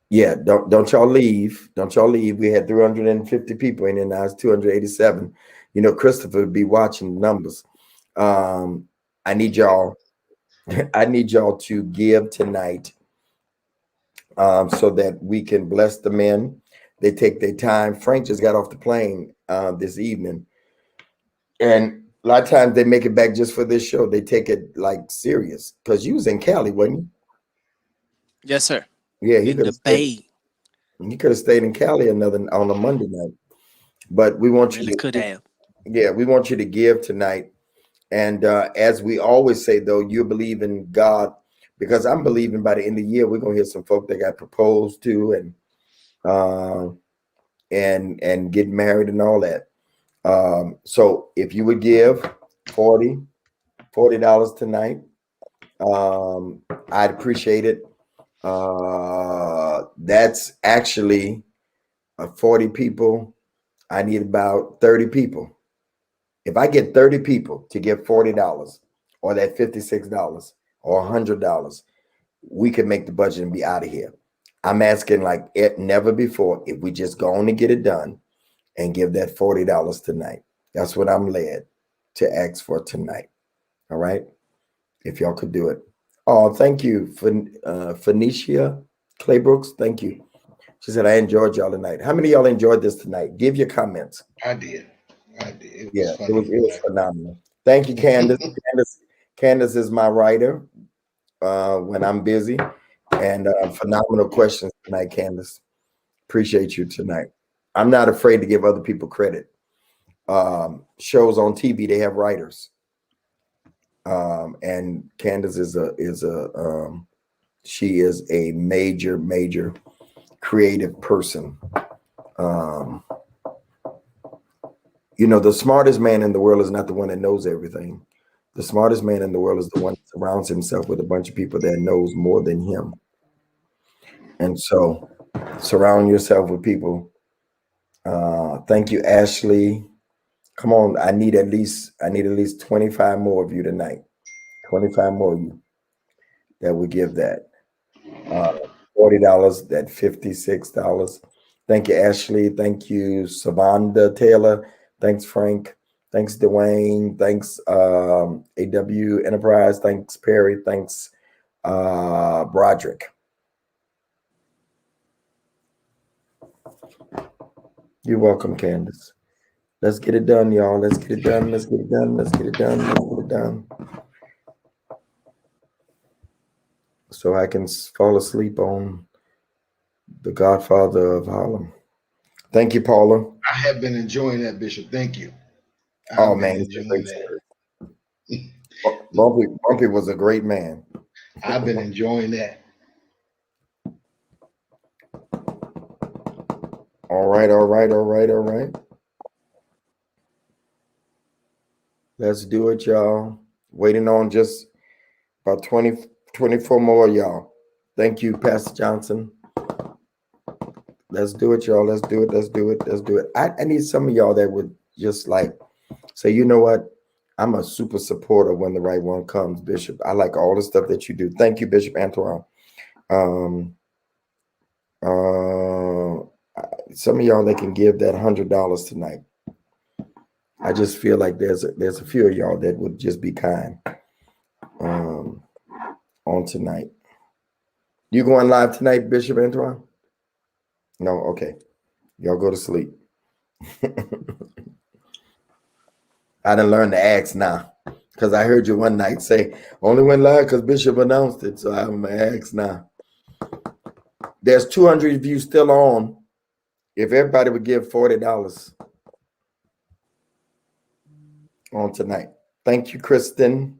Yeah, don't y'all leave. Don't y'all leave. We had 350 people in there. Now it's 287. You know, Christopher would be watching the numbers. I need y'all to give tonight so that we can bless the men. They take their time. Frank just got off the plane this evening. And a lot of times they make it back just for this show. They take it like serious. Because you was in Cali, wasn't you? Yes, sir. Yeah, he In could the have stayed. Bay. He could have stayed in Cali on a Monday night. But we want Really you to could have. Yeah, we want you to give tonight. And as we always say, though, you believe in God, because I'm believing by the end of the year we're gonna hear some folk that got proposed to and get married and all that. So if you would give $40 tonight, I'd appreciate it. That's actually 40 people. I need about 30 people. If I get 30 people to give $40 or that $56 or $100, we can make the budget and be out of here. I'm asking like never before if we just go on and get it done and give that $40 tonight. That's what I'm led to ask for tonight. All right. If y'all could do it. Oh, thank you, Phoenicia Claybrooks. Thank you. She said, I enjoyed y'all tonight. How many of y'all enjoyed this tonight? Give your comments. I did. It Yeah, was it was phenomenal. Thank you, Candace. Candace is my writer when I'm busy. And phenomenal questions tonight, Candace. Appreciate you tonight. I'm not afraid to give other people credit. Shows on TV, they have writers. And Candace she is a major creative person. You know, the smartest man in the world is not the one that knows everything. The smartest man in the world is the one that surrounds himself with a bunch of people that knows more than him. And so surround yourself with people. Thank you, Ashley. Come on, I need at least 25 more of you tonight. 25 more of you that would give that. $40, that $56. Thank you, Ashley. Thank you, Savanda Taylor. Thanks, Frank. Thanks, Dwayne. Thanks, AW Enterprise. Thanks, Perry. Thanks, Broderick. You're welcome, Candace. Let's get it done, y'all. Let's get it done. Let's get it done. Let's get it done. Let's get it done. So I can fall asleep on the Godfather of Harlem. Thank you, Paula. I have been enjoying that, Bishop. Thank you. Oh man, it's a great story. Bumpy was a great man. I've been enjoying that. All right. Let's do it, y'all. Waiting on just about 24 more, y'all. Thank you, Pastor Johnson. Let's do it, y'all. Let's do it. I need some of y'all that would just like say, you know what? I'm a super supporter when the right one comes, Bishop. I like all the stuff that you do. Thank you, Bishop Antoine. Some of y'all that can give that $100 tonight. I just feel like there's a few of y'all that would just be kind. on tonight. You going live tonight, Bishop Antoine? No, okay. Y'all go to sleep. I done learned to ask now, because I heard you one night say, only went live because Bishop announced it, so I'm going to ask now. There's 200 of you still on. If everybody would give $40 on tonight. Thank you, Kristen.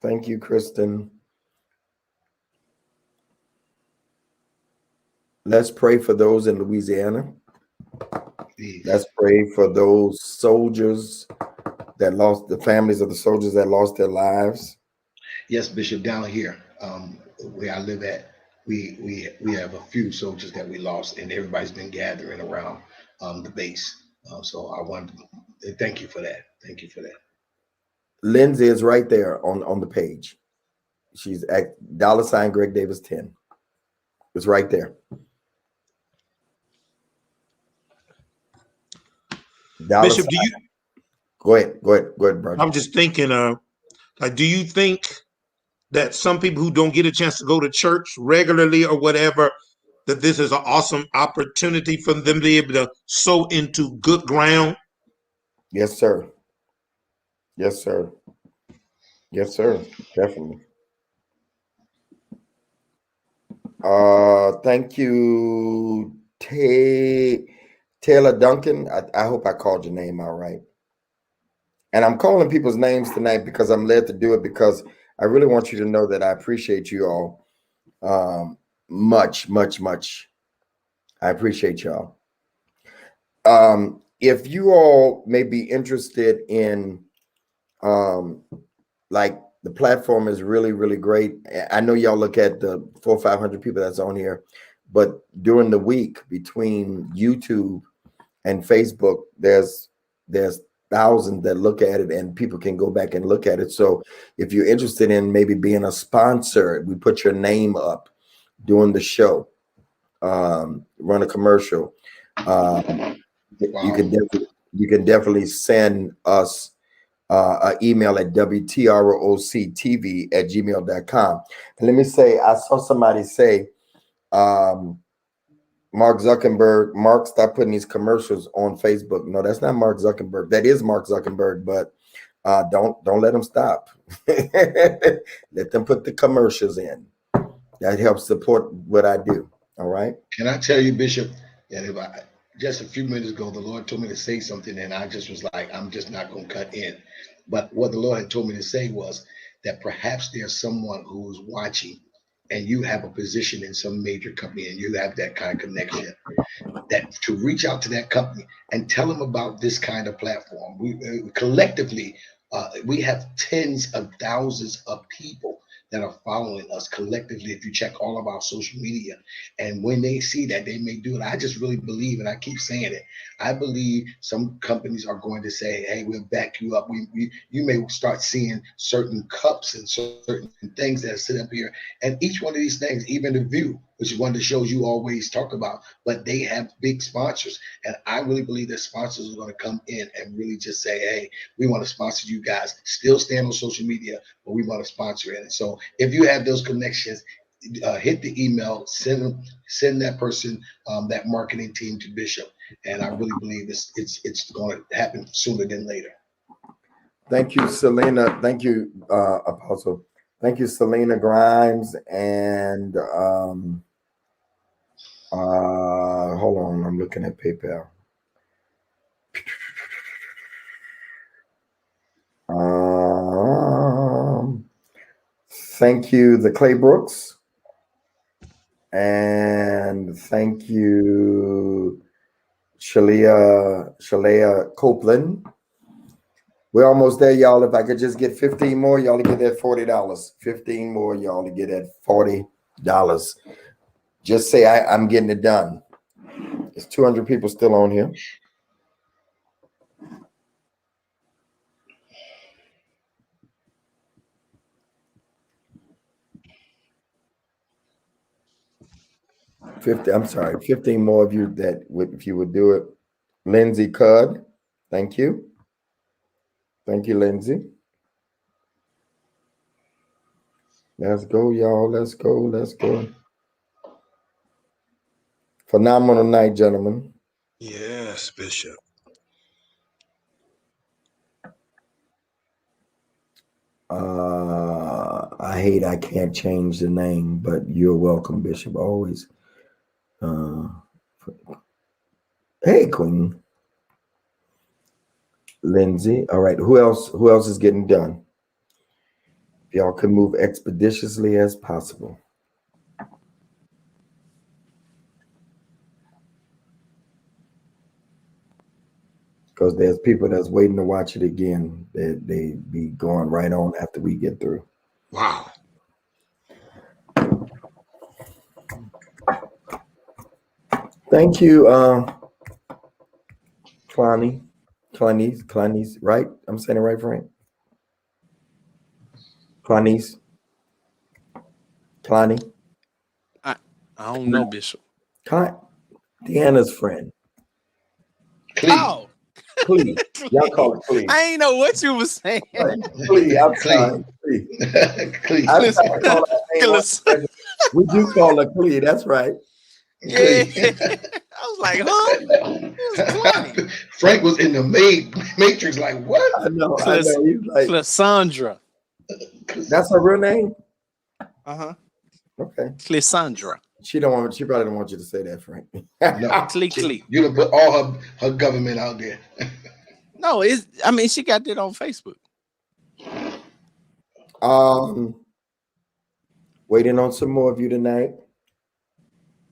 Thank you, Kristen. Let's pray for those in Louisiana. Let's pray for those soldiers that lost, the families of the soldiers that lost their lives. Yes, Bishop, down here, where I live at, we have a few soldiers that we lost, and everybody's been gathering around the base. So I want to thank you for that. Thank you for that. Lindsay is right there on the page. She's at $ Greg Davis 10. It's right there. Bishop, do you? Go ahead, brother. I'm just thinking, like, do you think that some people who don't get a chance to go to church regularly or whatever, that this is an awesome opportunity for them to be able to sow into good ground? Yes, sir. Yes, sir. Yes, sir. Definitely. Thank you, Taylor Duncan. I hope I called your name out right. And I'm calling people's names tonight because I'm led to do it, because I really want you to know that I appreciate you all much, much, much. I appreciate y'all. If you all may be interested in, like, the platform is really, really great. I know y'all look at the 400 or 500 people that's on here, but during the week between YouTube and Facebook, there's thousands that look at it, and people can go back and look at it. So if you're interested in maybe being a sponsor, we put your name up during the show, run a commercial. Wow. You can definitely send us an email at wtroctv@gmail.com. And let me say, I saw somebody say, Mark Zuckerberg, stop putting these commercials on Facebook. No, that's not Mark Zuckerberg. That is Mark Zuckerberg, but don't let them stop. Let them put the commercials in. That helps support what I do. All right. Can I tell you, Bishop, that just a few minutes ago, the Lord told me to say something, and I just was like, I'm just not going to cut in. But what the Lord had told me to say was that perhaps there's someone who's watching, and you have a position in some major company, and you have that kind of connection, that to reach out to that company and tell them about this kind of platform. We collectively, we have tens of thousands of people that are following us collectively. If you check all of our social media, and when they see that, they may do it. I just really believe, and I keep saying it, I believe some companies are going to say, hey, we'll back you up. You may start seeing certain cups and certain things that sit up here, and each one of these things, even The View, which is one of the shows you always talk about, but they have big sponsors. And I really believe that sponsors are going to come in and really just say, hey, we want to sponsor you guys. Still stand on social media, but we want to sponsor it. And so if you have those connections, hit the email, send that person, that marketing team to Bishop. And I really believe it's going to happen sooner than later. Thank you, Selena. Thank you, Apostle. Thank you, Selena Grimes. And hold on, I'm looking at PayPal. Thank you, the Claybrooks. And thank you, Shalea Copeland. We're almost there, y'all. If I could just get 15 more, y'all to get that $40. 15 more, y'all to get that $40. Just say I'm getting it done. There's 200 people still on here. I'm sorry, 15 more of you that would, if you would do it. Lindsay Cudd, thank you. Thank you, Lindsay. Let's go, y'all. Let's go. Let's go. Phenomenal night, gentlemen. Yes, Bishop. I hate I can't change the name, but you're welcome, Bishop. Always. Hey, Queen. Lindsay. All right. Who else? Who else is getting done? If y'all can move expeditiously as possible. Because there's people that's waiting to watch it again. They be going right on after we get through. Wow. Thank you, Clonies, right? I'm saying it right, Frank? Clonies. Clonnie. I don't know, Bishop. Deanna's friend. Clee. Oh, Clee. Y'all call it Clee. I ain't know what you were saying. Clee, I'm Clee. sorry. Clee. Clee. I'm sorry, call her name. We do call her Clee, that's right. Yeah. Clee. I was like, huh? Clonnie. Frank was in the Matrix, like, what? I know. He's like, Clesandra. that's her real name? Uh-huh. Okay. Clesandra. She probably don't want you to say that, Frank. No. Clee. You done put all her government out there. No, she got that on Facebook. Waiting on some more of you tonight.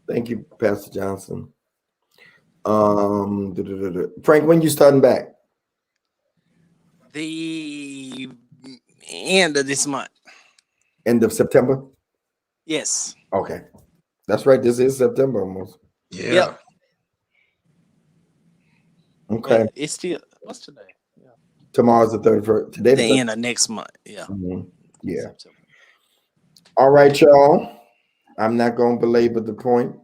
Thank you, Pastor Johnson. Frank, when you starting back? The end of this month. End of September? Yes. Okay. That's right. This is September almost. Yeah. Yep. Okay. But it's still, what's today? Yeah. Tomorrow's the 31st. Today The end of next month. Yeah. Mhm. Yeah. September. All right, y'all. I'm not going to belabor the point.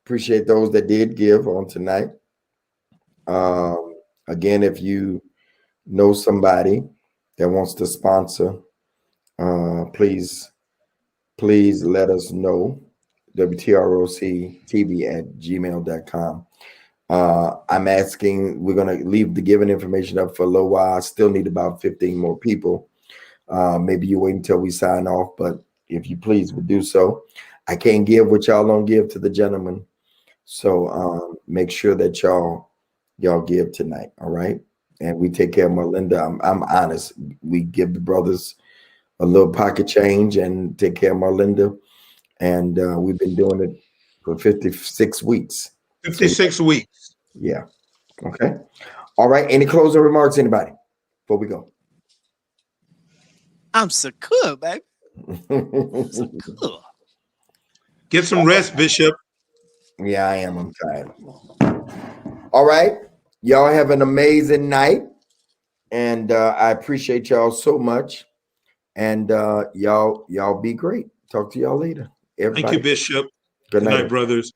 Appreciate those that did give on tonight. Again, if you know somebody that wants to sponsor, please let us know. WTROCTV@gmail.com. I'm asking, we're going to leave the giving information up for a little while. I still need about 15 more people. Maybe you wait until we sign off, but if you please would do so. I can't give what y'all don't give to the gentleman. So make sure that y'all give tonight. All right. And we take care of Marlinda. I'm honest. We give the brothers a little pocket change and take care of Marlinda. And we've been doing it for 56 weeks. 56 weeks. Yeah. Okay. All right. Any closing remarks, anybody, before we go? I'm secure, baby. Secure. Get some rest, Bishop. Yeah, I am. I'm tired. All right. Y'all have an amazing night. And I appreciate y'all so much. And y'all be great. Talk to y'all later. Everybody. Thank you, Bishop. Good night, brothers.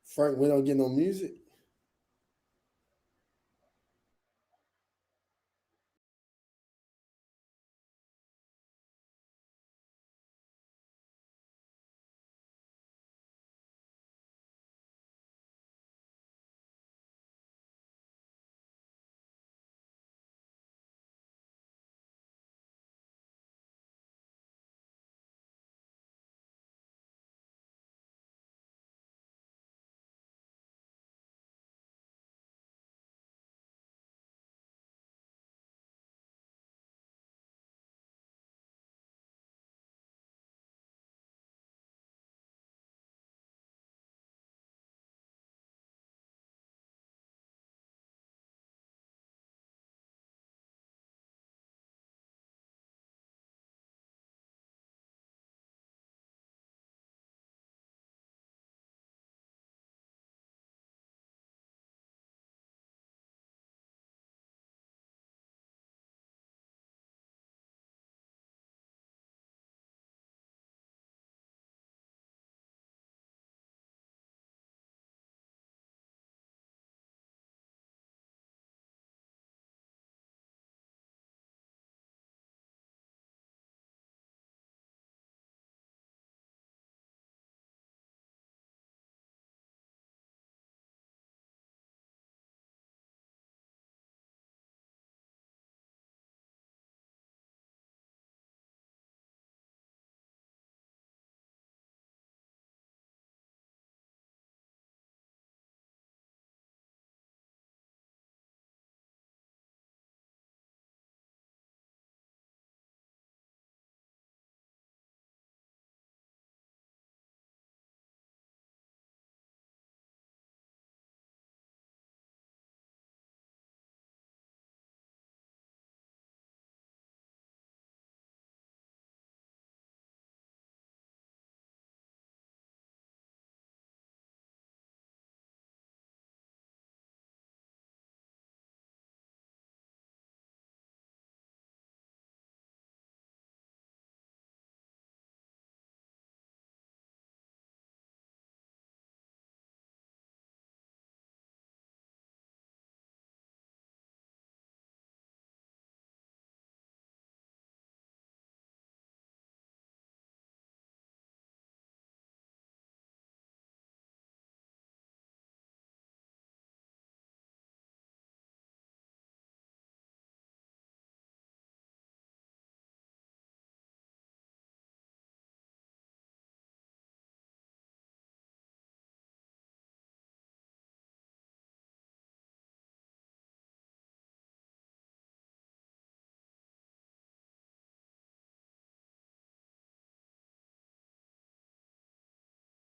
Frank, we don't get no music.